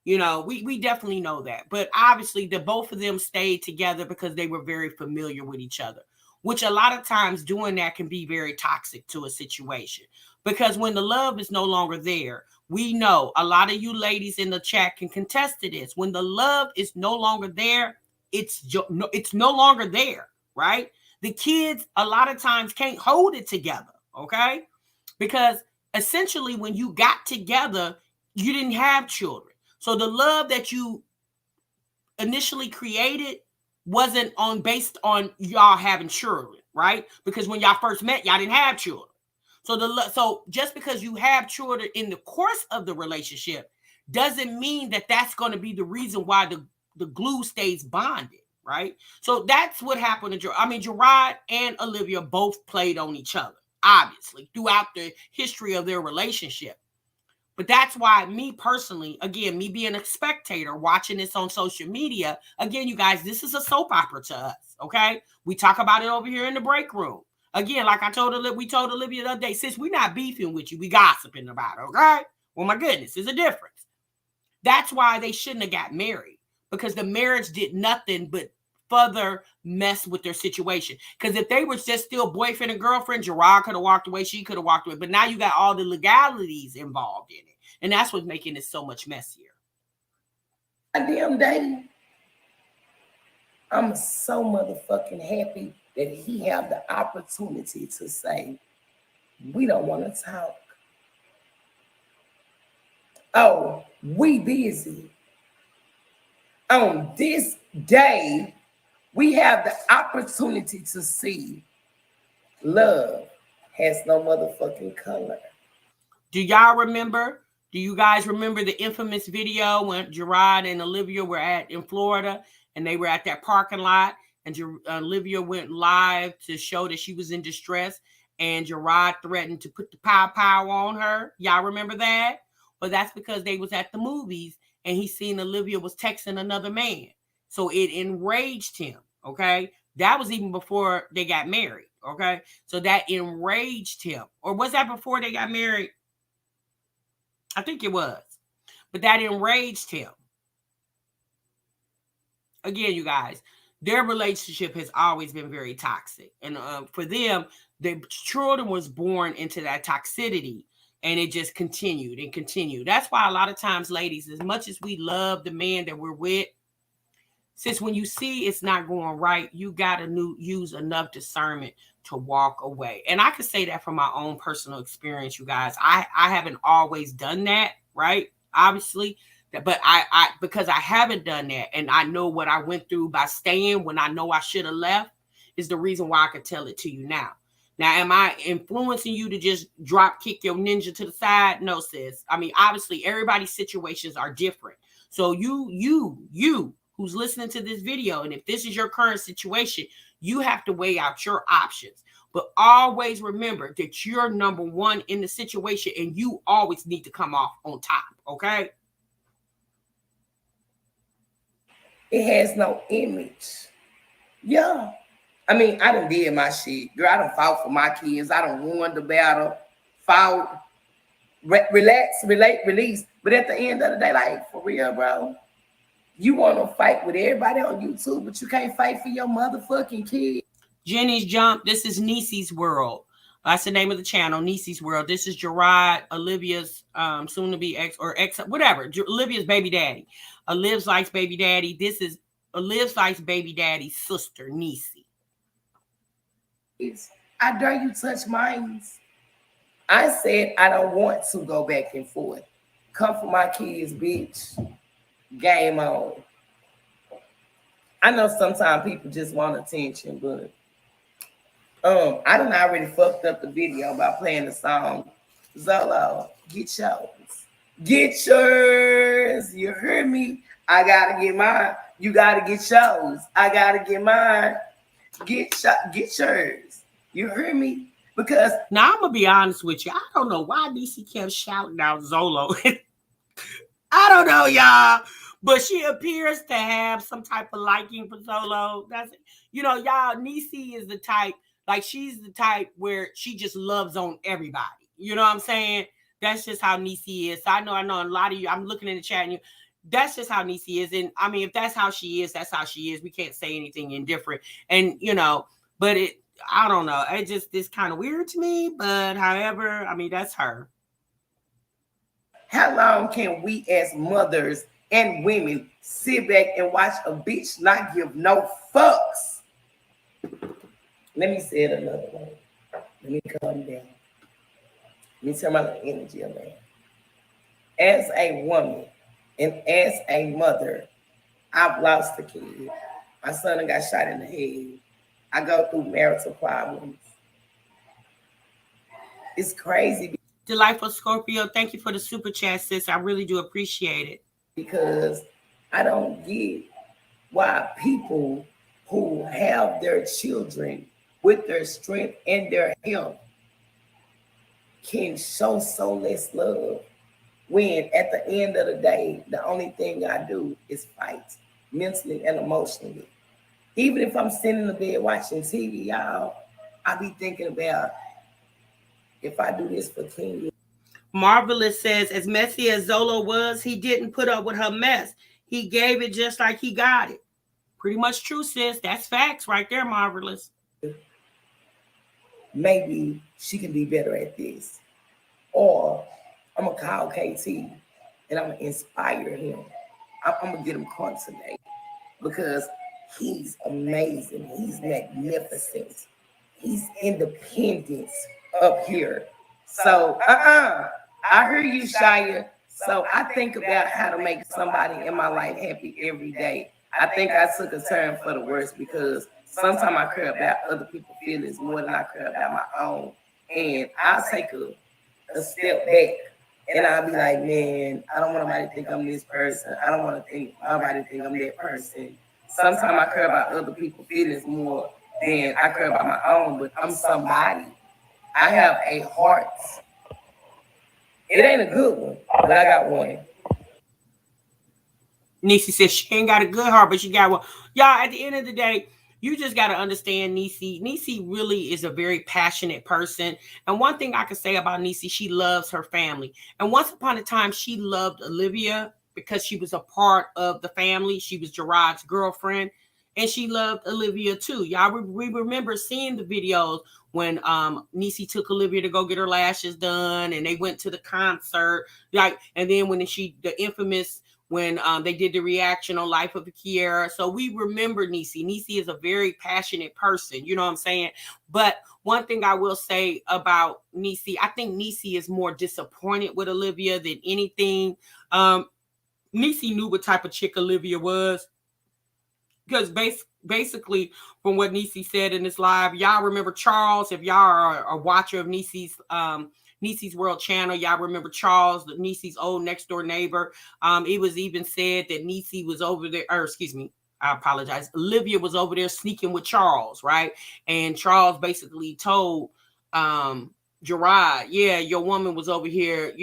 We definitely know that. But obviously, the both of them stayed together because they were very familiar with each other, which a lot of times doing that can be very toxic to a situation. Because when the love is no longer there, we know a lot of you ladies in the chat can contest to this. When the love is no longer there, it's no longer there, right? The kids a lot of times can't hold it together, okay? Because essentially when you got together, you didn't have children. So the love that you initially created wasn't based on y'all having children, right? Because when y'all first met, y'all didn't have children. So just because you have children in the course of the relationship doesn't mean that that's going to be the reason why the glue stays bonded, right? So that's what happened to Gerard. I mean, Gerard and Olivia both played on each other, obviously, throughout the history of their relationship. But that's why me personally, again, me being a spectator watching this on social media, again, you guys, this is a soap opera to us, okay? We talk about it over here in the break room. Again, like we told Olivia the other day, sis, we're not beefing with you. We gossiping about it, okay? Well, my goodness, there's a difference. That's why they shouldn't have got married, because the marriage did nothing but further mess with their situation. Because if they were just still boyfriend and girlfriend, Gerard could have walked away, she could have walked away. But now you got all the legalities involved in it. And that's what's making it so much messier. Damn day, I'm so motherfucking happy that he have the opportunity to say, we don't want to talk. Oh, we busy. On this day, we have the opportunity to see love has no motherfucking color. Do y'all remember? Do you guys remember the infamous video when Gerard and Olivia were in Florida and they were at that parking lot and Olivia went live to show that she was in distress and Gerard threatened to put the pow on her? Y'all remember that? Well, that's because they was at the movies and he seen Olivia was texting another man. So it enraged him, okay? That was even before they got married, okay? So that enraged him. Or was that before they got married? I think it was. But that enraged him. Again, you guys, their relationship has always been very toxic. And for them, the children was born into that toxicity. And it just continued and continued. That's why a lot of times, ladies, as much as we love the man that we're with, since when you see it's not going right, you got to use enough discernment to walk away. And I can say that from my own personal experience, you guys. I haven't always done that, right? Obviously. But I because I haven't done that, and I know what I went through by staying when I know I should have left, is the reason why I could tell it to you now. Now, am I influencing you to just drop kick your ninja to the side? No, sis. I mean, obviously, everybody's situations are different. So you who's listening to this video, and if this is your current situation, you have to weigh out your options. But always remember that you're number one in the situation, and you always need to come off on top, okay? It has no image. Yeah. I mean, I done did my shit. Girl, I done fought for my kids. I done won the battle, fought, relax, relate, release. But at the end of the day, like, for real, bro, you want to fight with everybody on YouTube, but you can't fight for your motherfucking kids. Jenny's Jump. This is Niecy's World. That's the name of the channel, Niecy's World. This is Gerard, Olivia's soon-to-be ex, whatever. Olivia's baby daddy. Liv's Life's baby daddy. This is Liv's Life's baby daddy's sister, Niecy. I dare you touch mine. I said I don't want to go back and forth. Come for my kids, bitch. Game on. I know sometimes people just want attention, but I done already fucked up the video by playing the song. Zolo, get yours. Get yours. You heard me? I gotta get mine. You gotta get yours. I gotta get mine. Get yours. You heard me? Because now I'm gonna be honest with you. I don't know why Niecy kept shouting out Zolo. I don't know, y'all. But she appears to have some type of liking for Zolo. That's, you know, y'all, Niecy is the type, like, she's the type where she just loves on everybody. You know what I'm saying? That's just how Niecy is. So I know a lot of you, I'm looking in the chat, and that's just how Niecy is. And I mean, if that's how she is, that's how she is. We can't say anything indifferent. And, you know, but I don't know. It's kind of weird to me. But however, I mean, that's her. How long can we as mothers and women sit back and watch a bitch not give no fucks? Let me say it another way. Let me calm down. Let me turn my energy around. As a woman and as a mother, I've lost a kid. My son got shot in the head. I go through marital problems. It's crazy. Delightful Scorpio, thank you for the super chat, sis. I really do appreciate it. Because I don't get why people who have their children with their strength and their health can show so less love, when at the end of the day, the only thing I do is fight mentally and emotionally. Even if I'm sitting in the bed watching TV, y'all, I be thinking about, if I do this for 10 years. Marvelous says, as messy as Zolo was, he didn't put up with her mess. He gave it just like he got it. Pretty much true, sis. That's facts right there, Marvelous. Maybe she can be better at this. Or I'm going to call KT and I'm going to inspire him. I'm going to get him caught today because he's amazing. He's magnificent. He's independent up here. So, I hear you, Shia. So I think about how to make somebody in my life happy every day. I think I took a turn for the worse because sometimes I care about other people's feelings more than I care about my own. And I'll take a step back and I'll be like, man, I don't want nobody to think I'm this person. I don't want nobody to think I'm that person. Sometimes I care about other people's feelings more than I care about my own, but I'm somebody. I have a heart. It ain't a good one, but I got one. Niecy says she ain't got a good heart, but she got one. Y'all, at the end of the day, You just got to understand Niecy. Niecy really is a very passionate person. And one thing I can say about Niecy, she loves her family. And once upon a time, she loved Olivia because she was a part of the family. She was Gerard's girlfriend. And she loved Olivia too. Y'all, we remember seeing the videos when Niecy took Olivia to go get her lashes done, and they went to the concert. Like, and then when the infamous when they did the reaction on Life of Kiera. So we remember Niecy. Niecy is a very passionate person. You know what I'm saying? But one thing I will say about Niecy, I think Niecy is more disappointed with Olivia than anything. Niecy knew what type of chick Olivia was. Because basically, from what Niecy said in this live, y'all remember Charles. If y'all are a watcher of Niecy's World channel, y'all remember Charles, Niecy's old next door neighbor. It was even said that Niecy was over there, or excuse me, I apologize. Olivia was over there sneaking with Charles, right? And Charles basically told Gerard, yeah, your woman was over here,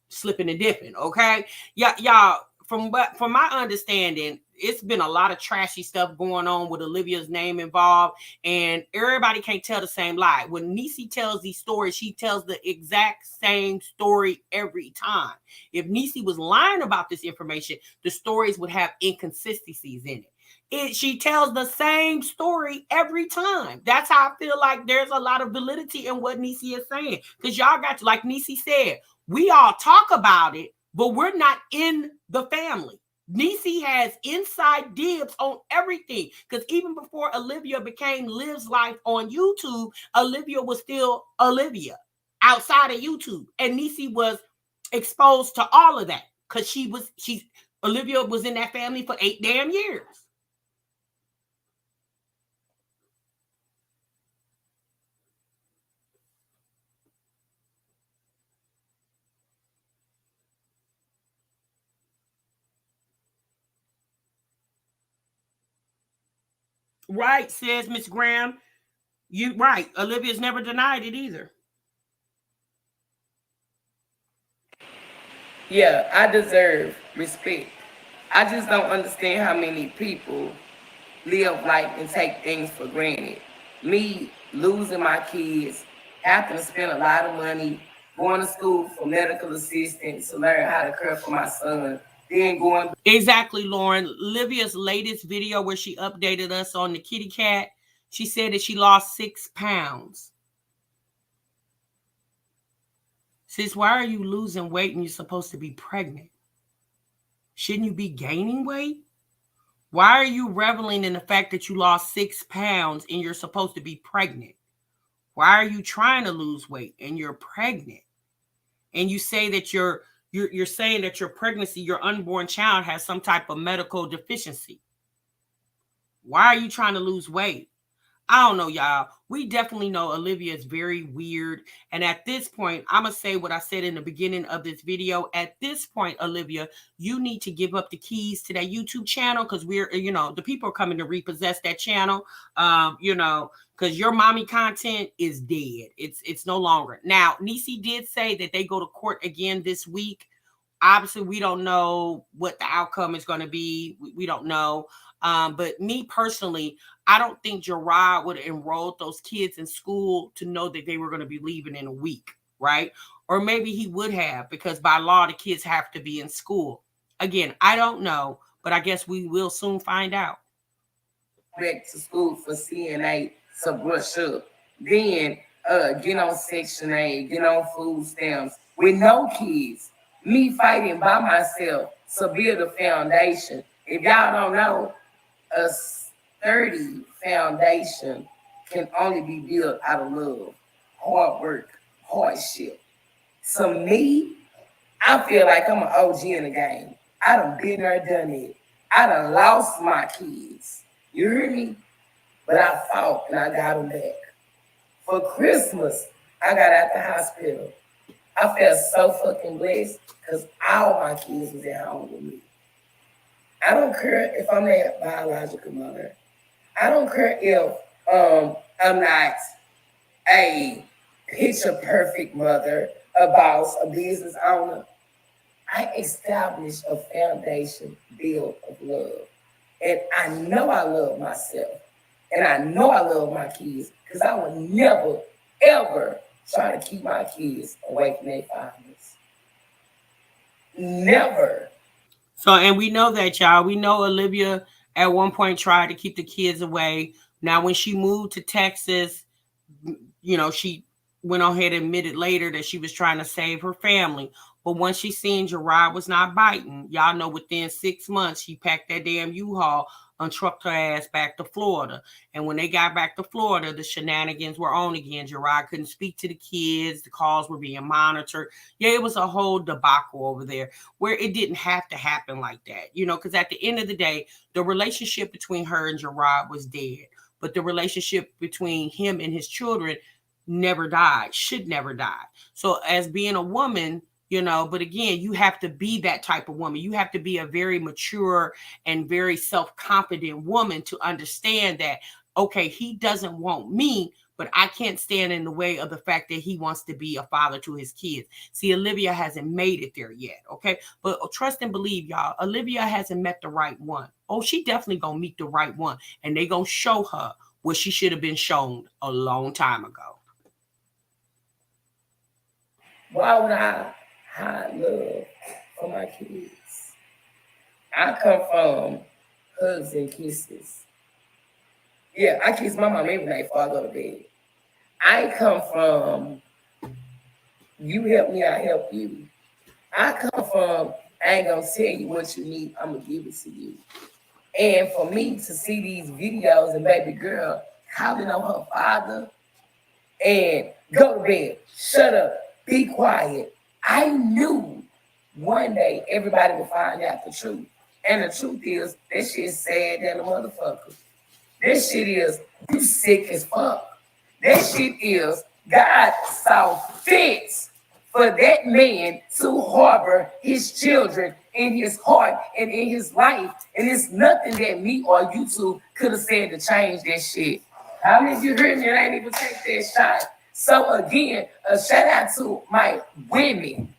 slipping and dipping. Okay, yeah, y'all. From my understanding, it's been a lot of trashy stuff going on with Olivia's name involved, and everybody can't tell the same lie. When Niecy tells these stories, she tells the exact same story every time. If Niecy was lying about this information, the stories would have inconsistencies in it. She tells the same story every time. That's how I feel like there's a lot of validity in what Niecy is saying. Because y'all got to, like Niecy said, we all talk about it, but we're not in the family. Niecy has inside dibs on everything. Because even before Olivia became Liv's Life on YouTube, Olivia was still Olivia outside of YouTube. And Niecy was exposed to all of that. Because Olivia was in that family for 8 damn years. Right, says Miss Graham. You right. Olivia's never denied it either. Yeah, I deserve respect. I just don't understand how many people live life and take things for granted. Me losing my kids, having to spend a lot of money, going to school for medical assistance to learn how to care for my son, then going. Exactly, Lauren. Olivia's latest video where she updated us on the kitty cat, she said that she lost 6 pounds. Sis, why are you losing weight and you're supposed to be pregnant? Shouldn't you be gaining weight? Why are you reveling in the fact that you lost 6 pounds and you're supposed to be pregnant? Why are you trying to lose weight and you're pregnant? And you say that you're saying that your pregnancy, your unborn child has some type of medical deficiency. Why are you trying to lose weight? I don't know, y'all. We definitely know Olivia is very weird. And at this point, I'm going to say what I said in the beginning of this video. At this point, Olivia, you need to give up the keys to that YouTube channel because the people are coming to repossess that channel, because your mommy content is dead. It's no longer. Now, Niecy did say that they go to court again this week. Obviously, we don't know what the outcome is going to be. We don't know. But me personally, I don't think Gerard would have enrolled those kids in school to know that they were going to be leaving in a week, right? Or maybe he would have, because by law, the kids have to be in school. Again, I don't know, but I guess we will soon find out. Back to school for CNA to brush up. Then get on Section 8, get on food stamps with no kids. Me fighting by myself to build a foundation. If y'all don't know, a sturdy foundation can only be built out of love, hard work, hardship. To me, I feel like I'm an OG in the game. I done been there, done it. I done lost my kids. You hear me? But I fought and I got them back. For Christmas, I got out the hospital. I felt so fucking blessed because all my kids was at home with me. I don't care if I'm that biological mother. I don't care if I'm not a picture perfect mother, a boss, a business owner. I established a foundation built of love. And I know I love myself. And I know I love my kids because I would never, ever try to keep my kids away from their fathers. Never. So, and we know that, y'all. We know Olivia at one point tried to keep the kids away. Now, when she moved to Texas, she went on ahead and admitted later that she was trying to save her family. But once she seen Gerard was not biting, y'all know within 6 months, she packed that damn U-Haul and trucked her ass back to Florida. And when they got back to Florida, the shenanigans were on again. Gerard couldn't speak to the kids. The calls were being monitored. Yeah, it was a whole debacle over there where it didn't have to happen like that, because at the end of the day, the relationship between her and Gerard was dead. But the relationship between him and his children never died, should never die. So as being a woman, but again, you have to be that type of woman. You have to be a very mature and very self-confident woman to understand that, okay, he doesn't want me, but I can't stand in the way of the fact that he wants to be a father to his kids. See, Olivia hasn't made it there yet, okay? But trust and believe, y'all, Olivia hasn't met the right one. Oh, she definitely gonna meet the right one, and they gonna show her what she should have been shown a long time ago. Why would I hide love for my kids? I come from hugs and kisses. Yeah, I kiss my mom every night before I go to bed. I come from you help me, I help you. I come from I ain't gonna tell you what you need, I'm gonna give it to you. And for me to see these videos and baby girl calling on her father and go to bed, shut up, be quiet. I knew one day everybody would find out the truth. And the truth is, that shit's sad than a motherfucker. That shit is, you sick as fuck. That shit is, God saw fit for that man to harbor his children in his heart and in his life. And it's nothing that me or you two could have said to change that shit. How many of you heard me and I ain't even take that shot? So again, a shout out to my women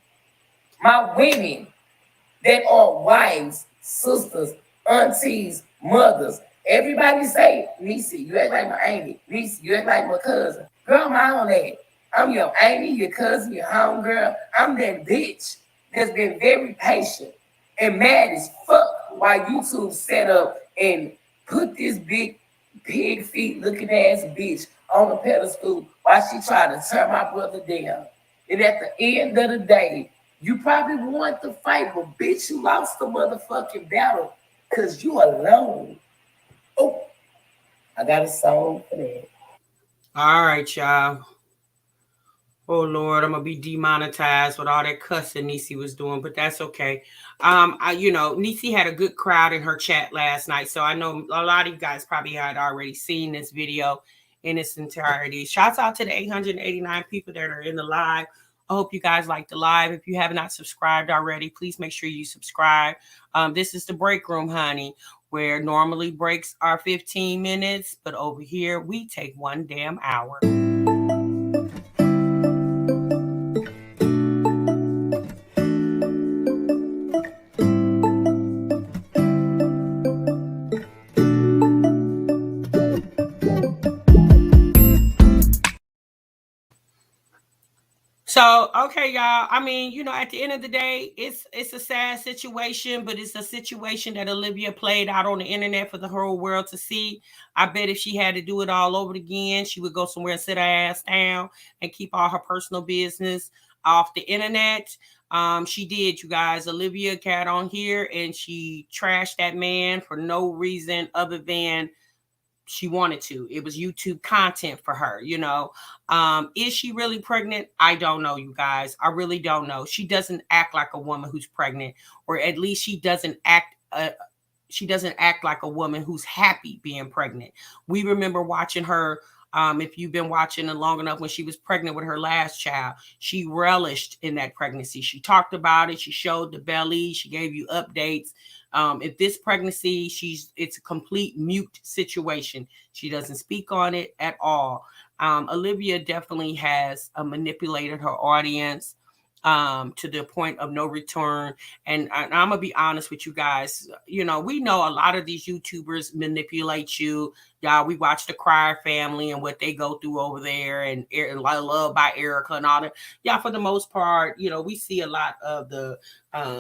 that are wives, sisters, aunties, mothers. Everybody say, Niecy, you act like my auntie. Niecy, you act like my cousin. Girl, my own that. I'm your auntie, your cousin, your homegirl. I'm that bitch that's been very patient and mad as fuck while YouTube set up and put this big pig feet looking ass bitch on a pedestal while she tried to turn my brother down. And at the end of the day, you probably want to fight, but bitch, you lost the motherfucking battle because you alone. Oh, I got a song for that. All right, y'all. Oh Lord, I'm gonna be demonetized with all that cussing Niecy was doing, but that's okay. Niecy had a good crowd in her chat last night, so I know a lot of you guys probably had already seen this video in its entirety. Shouts out to the 889 people that are in the live. I hope you guys like the live. If you have not subscribed already, please make sure you subscribe. This is the break room, honey, where normally breaks are 15 minutes, but over here we take one damn hour. So, okay, y'all. I mean, at the end of the day, it's a sad situation, but it's a situation that Olivia played out on the internet for the whole world to see. I bet if she had to do it all over again, she would go somewhere and sit her ass down and keep all her personal business off the internet. She did, you guys. Olivia got on here and she trashed that man for no reason other than she wanted to. It was YouTube content for her, Is she really pregnant? I don't know, you guys. I really don't know. She doesn't act like a woman who's pregnant, or at least she doesn't act like a woman who's happy being pregnant. We remember watching her. If you've been watching it long enough, when she was pregnant with her last child, she relished in that pregnancy. She talked about it. She showed the belly. She gave you updates. If this pregnancy, it's a complete mute situation. She doesn't speak on it at all. Olivia definitely has manipulated her audience to the point of no return. And I'm gonna be honest with you guys. We know a lot of these YouTubers manipulate you. Y'all, we watch the Crier family and what they go through over there, and Love by Erica and all that. Yeah, for the most part, we see a lot of the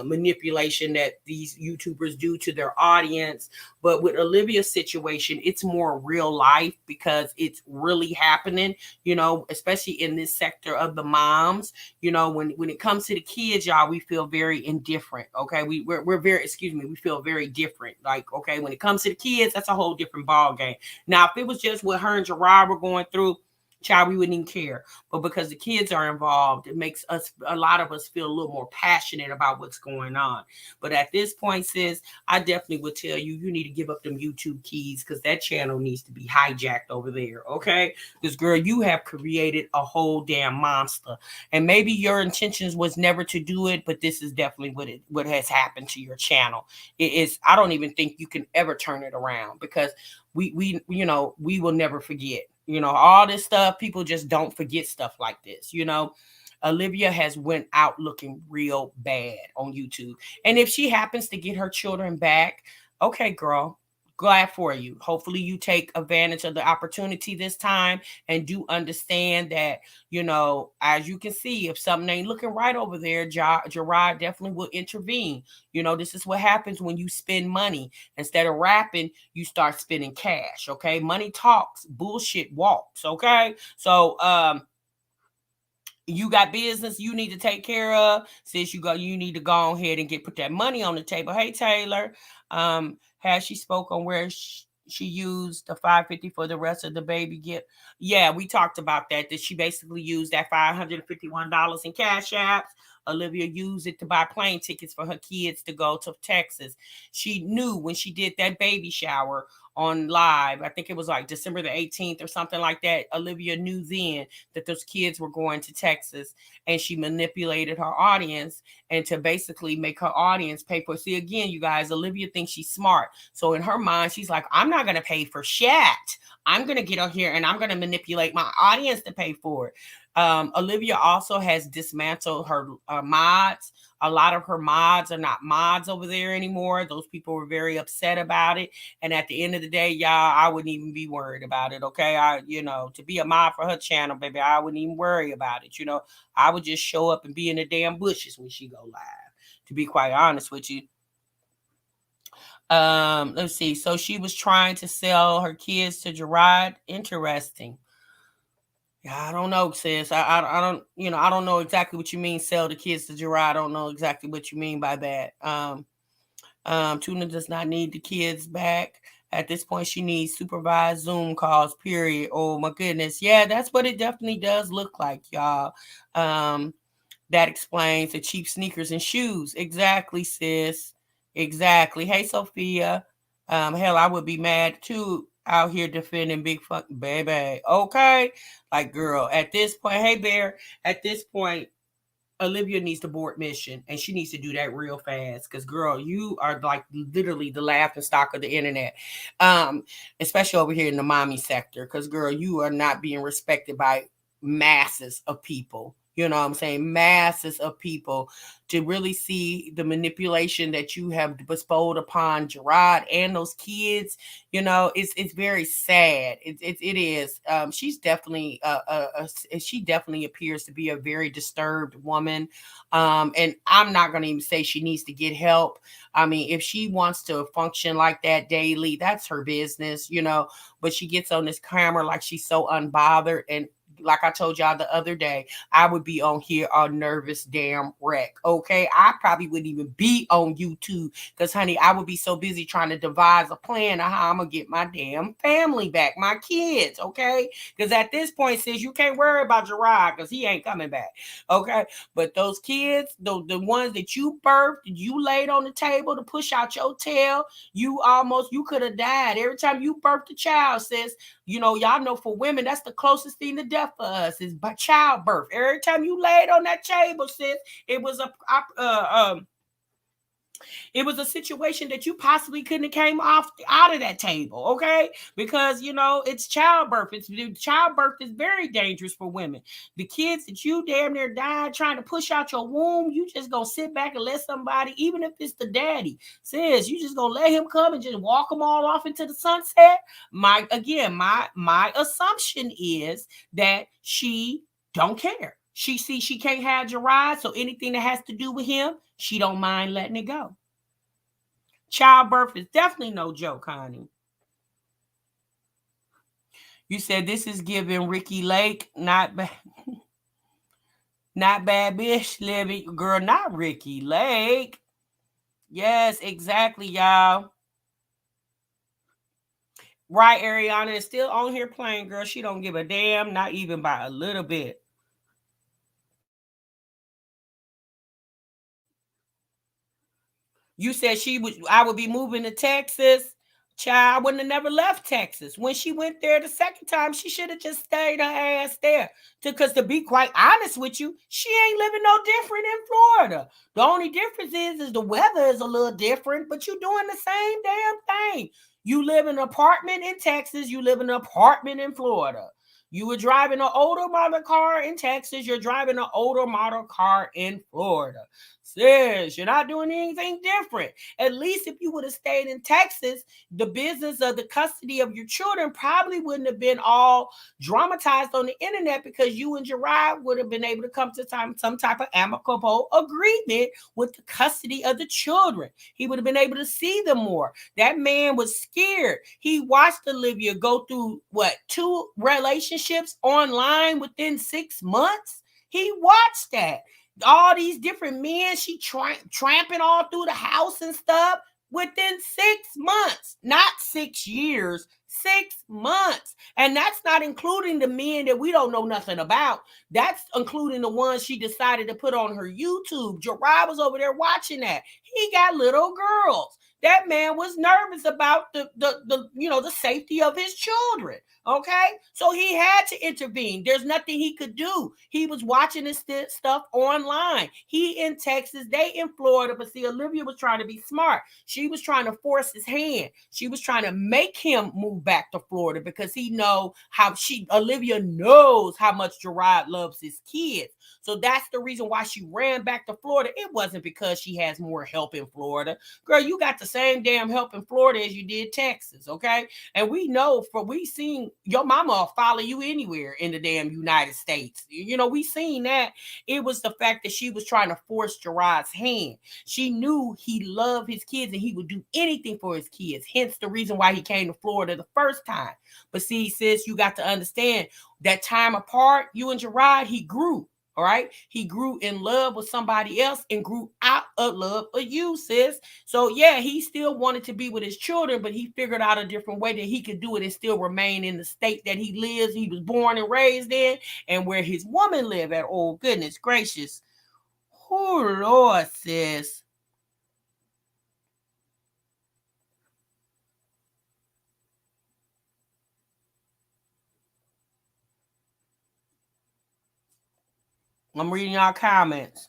manipulation that these YouTubers do to their audience. But with Olivia's situation, it's more real life because it's really happening, especially in this sector of the moms. When it comes to the kids, y'all, we feel very indifferent. Okay. We're very, excuse me, we feel very different. Like, okay, when it comes to the kids, that's a whole different ball game. Now, if it was just what her and Gerard were going through, child, we wouldn't even care. But because the kids are involved, it makes a lot of us feel a little more passionate about what's going on. But at this point, sis, I definitely would tell you, you need to give up them YouTube keys, because that channel needs to be hijacked over there. Okay. Because girl, you have created a whole damn monster. And maybe your intentions was never to do it, but this is definitely what has happened to your channel. It is, I don't even think you can ever turn it around, because we will never forget. All this stuff, people just don't forget stuff like this. Olivia has went out looking real bad on YouTube. And if she happens to get her children back, okay, girl, glad for you. Hopefully you take advantage of the opportunity this time, and do understand that, as you can see, if something ain't looking right over there, Gerard definitely will intervene. This is what happens when you spend money. Instead of rapping, you start spending cash. Okay. Money talks, bullshit walks. Okay. So, you got business you need to take care of. Since you need to go ahead and put that money on the table. Hey, Taylor, has she spoke on where she used the $550 for the rest of the baby gift? Yeah, we talked about that she basically used that $551 in cash apps. Olivia used it to buy plane tickets for her kids to go to Texas. She knew when she did that baby shower on live, I think it was like December the 18th or something like that. Olivia knew then that those kids were going to Texas, and she manipulated her audience and to basically make her audience pay for it. See, again, you guys, Olivia thinks she's smart. So in her mind, she's like, I'm not going to pay for shit. I'm going to get on here and I'm going to manipulate my audience to pay for it. Olivia also has dismantled her mods. A lot of her mods are not mods over there anymore. Those people were very upset about it. And at the end of the day, y'all, I wouldn't even be worried about it. Okay. To be a mod for her channel, baby, I wouldn't even worry about it. I would just show up and be in the damn bushes when she go live, to be quite honest with you. Let's see. So she was trying to sell her kids to Gerard. Interesting. Yeah, I don't know, sis. I don't, I don't know exactly what you mean, sell the kids to Gerard. I don't know exactly what you mean by that. Tuna does not need the kids back. At this point, she needs supervised Zoom calls, period. Oh my goodness. Yeah, that's what it definitely does look like, y'all. That explains the cheap sneakers and shoes. Exactly, sis. Exactly. Hey, Sophia. Hell, I would be mad too out here defending big fucking Baebay. Okay. Like, girl, at this point, hey, Bear, at this point, Olivia needs to board mission, and she needs to do that real fast, because girl, you are like literally the laughing stock of the internet, especially over here in the mommy sector, because girl, you are not being respected by masses of people. You know what I'm saying? Masses of people, to really see the manipulation that you have bestowed upon Gerard and those kids. It's very sad. It is. She's definitely she definitely appears to be a very disturbed woman. And I'm not going to even say she needs to get help. I mean, if she wants to function like that daily, that's her business, but she gets on this camera like she's so unbothered. And like I told y'all the other day, I would be on here a nervous damn wreck. Okay. I probably wouldn't even be on YouTube, because honey, I would be so busy trying to devise a plan of how I'm gonna get my damn family back, my kids. Okay. Because at this point, sis, you can't worry about Gerard, because he ain't coming back. Okay. But those kids, the ones that you birthed, you laid on the table to push out your tail, you could have died. Every time you birthed a child, sis, y'all know for women, that's the closest thing to death for us, is by childbirth. Every time you laid on that table, sis, it was It was a situation that you possibly couldn't have came out of that table, okay? Because it's childbirth. Childbirth is very dangerous for women. The kids that you damn near died trying to push out your womb, you just gonna sit back and let somebody, even if it's the daddy, says you just gonna let him come and just walk them all off into the sunset. My assumption is that she don't care. She sees she can't have Gerard, so anything that has to do with him, she don't mind letting it go. Childbirth is definitely no joke, honey. You said this is giving Ricky Lake, not bad, not bad bitch, Libby. Girl, not Ricky Lake. Yes, exactly, y'all. Right, Ariana is still on here playing, girl. She don't give a damn, not even by a little bit. You said I would be moving to Texas. Child, I wouldn't have never left Texas. When she went there the second time, she should have just stayed her ass there. Because to be quite honest with you, she ain't living no different in Florida. The only difference is the weather is a little different, but you're doing the same damn thing. You live in an apartment in Texas, you live in an apartment in Florida. You were driving an older model car in Texas, you're driving an older model car in Florida. Sis, you're not doing anything different. At least if you would have stayed in Texas, the business of the custody of your children probably wouldn't have been all dramatized on the internet, because you and Gerard would have been able to come to some type of amicable agreement with the custody of the children. He would have been able to see them more. That man was scared. He watched Olivia go through, 2 relationships online within 6 months? He watched that. All these different men she tramping all through the house and stuff within 6 months, not 6 years, 6 months. And that's not including the men that we don't know nothing about. That's including the ones she decided to put on her YouTube. Gerard was over there watching that. He got little girls. That man was nervous about the safety of his children. Okay, so he had to intervene. There's nothing he could do. He was watching this stuff online. He in Texas, they in Florida. But see, Olivia was trying to be smart. She was trying to force his hand. She was trying to make him move back to Florida, because Olivia knows how much Gerard loves his kids. So that's the reason why she ran back to Florida. It wasn't because she has more help in Florida. Girl, you got the same damn help in Florida as you did Texas, okay? And we know, we seen your mama will follow you anywhere in the damn United States. We seen that. It was the fact that she was trying to force Gerard's hand. She knew he loved his kids and he would do anything for his kids. Hence the reason why he came to Florida the first time. But see, sis, you got to understand that time apart, you and Gerard, he grew. All right. He grew in love with somebody else and grew out of love of you, sis. So yeah, he still wanted to be with his children, but he figured out a different way that he could do it and still remain in the state that he lives, he was born and raised in, and where his woman lived at. Oh, goodness gracious. Oh, Lord, sis. I'm reading y'all comments.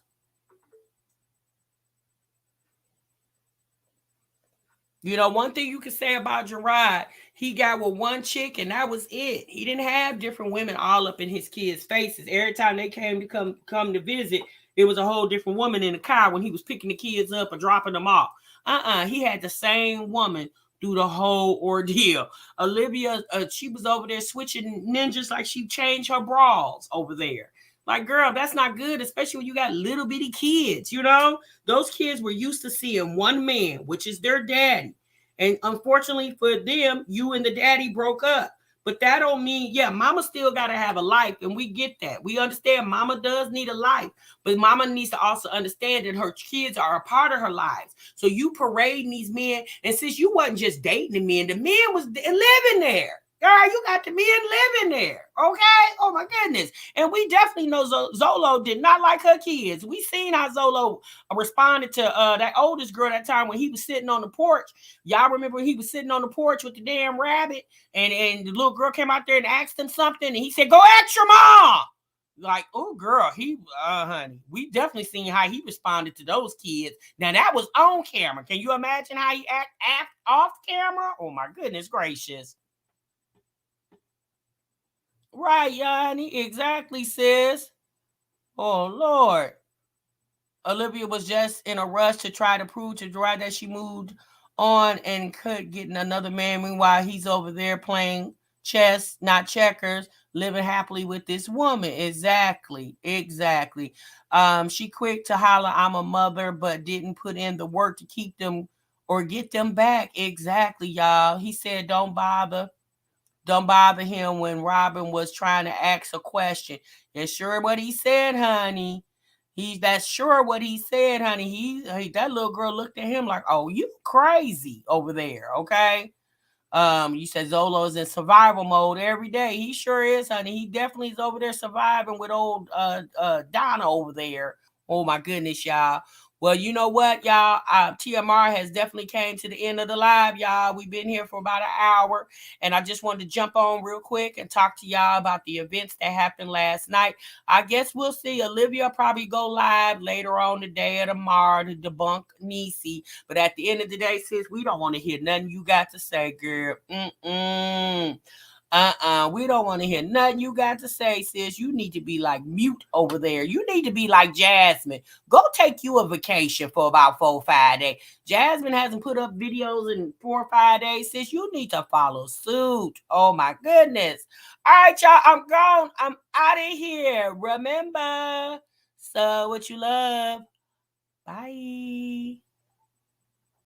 One thing you can say about Gerard, he got with one chick and that was it. He didn't have different women all up in his kids' faces. Every time they came to come to visit, it was a whole different woman in the car when he was picking the kids up or dropping them off. He had the same woman through the whole ordeal. Olivia, she was over there switching ninjas like she changed her bras over there. Like, girl, that's not good, especially when you got little bitty kids, Those kids were used to seeing one man, which is their daddy. And unfortunately for them, you and the daddy broke up. But that don't mean, mama still got to have a life. And we get that. We understand mama does need a life. But mama needs to also understand that her kids are a part of her lives. So you parading these men. And since you wasn't just dating the men was living there. Girl, you got the men living there, okay? Oh, my goodness. And we definitely know Zolo did not like her kids. We seen how Zolo responded to that oldest girl that time when he was sitting on the porch. Y'all remember when he was sitting on the porch with the damn rabbit, and the little girl came out there and asked him something, and he said, go ask your mom. Like, oh girl, honey, we definitely seen how he responded to those kids. Now that was on camera. Can you imagine how he act off camera? Oh my goodness gracious. Right, Yanni, exactly, sis. Oh Lord. Olivia was just in a rush to try to prove to Gerard that she moved on and could get another man. Meanwhile, he's over there playing chess, not checkers, living happily with this woman. Exactly. Exactly. She quick to holler, I'm a mother, but didn't put in the work to keep them or get them back. Exactly, y'all. He said, don't bother. Don't bother him when Robin was trying to ask a question. And sure what he said, honey. That's sure what he said, honey. That little girl looked at him like, oh, you crazy over there, okay? You said Zolo is in survival mode every day. He sure is, honey. He definitely is over there surviving with old Donna over there. Oh my goodness, y'all. Well, you know what, y'all? TMR has definitely came to the end of the live, y'all. We've been here for about an hour, and I just wanted to jump on real quick and talk to y'all about the events that happened last night. I guess we'll see. Olivia probably go live later on today or tomorrow to debunk Niecy. But at the end of the day, sis, we don't want to hear nothing you got to say, girl. We don't want to hear nothing you got to say, sis. You need to be like mute over there. You need to be like Jasmine. Go take you a vacation for about 4 or 5 days. Jasmine hasn't put up videos in 4 or 5 days, sis. You need to follow suit. Oh my goodness. All right, y'all. I'm gone. I'm out of here. Remember, so what you love. Bye.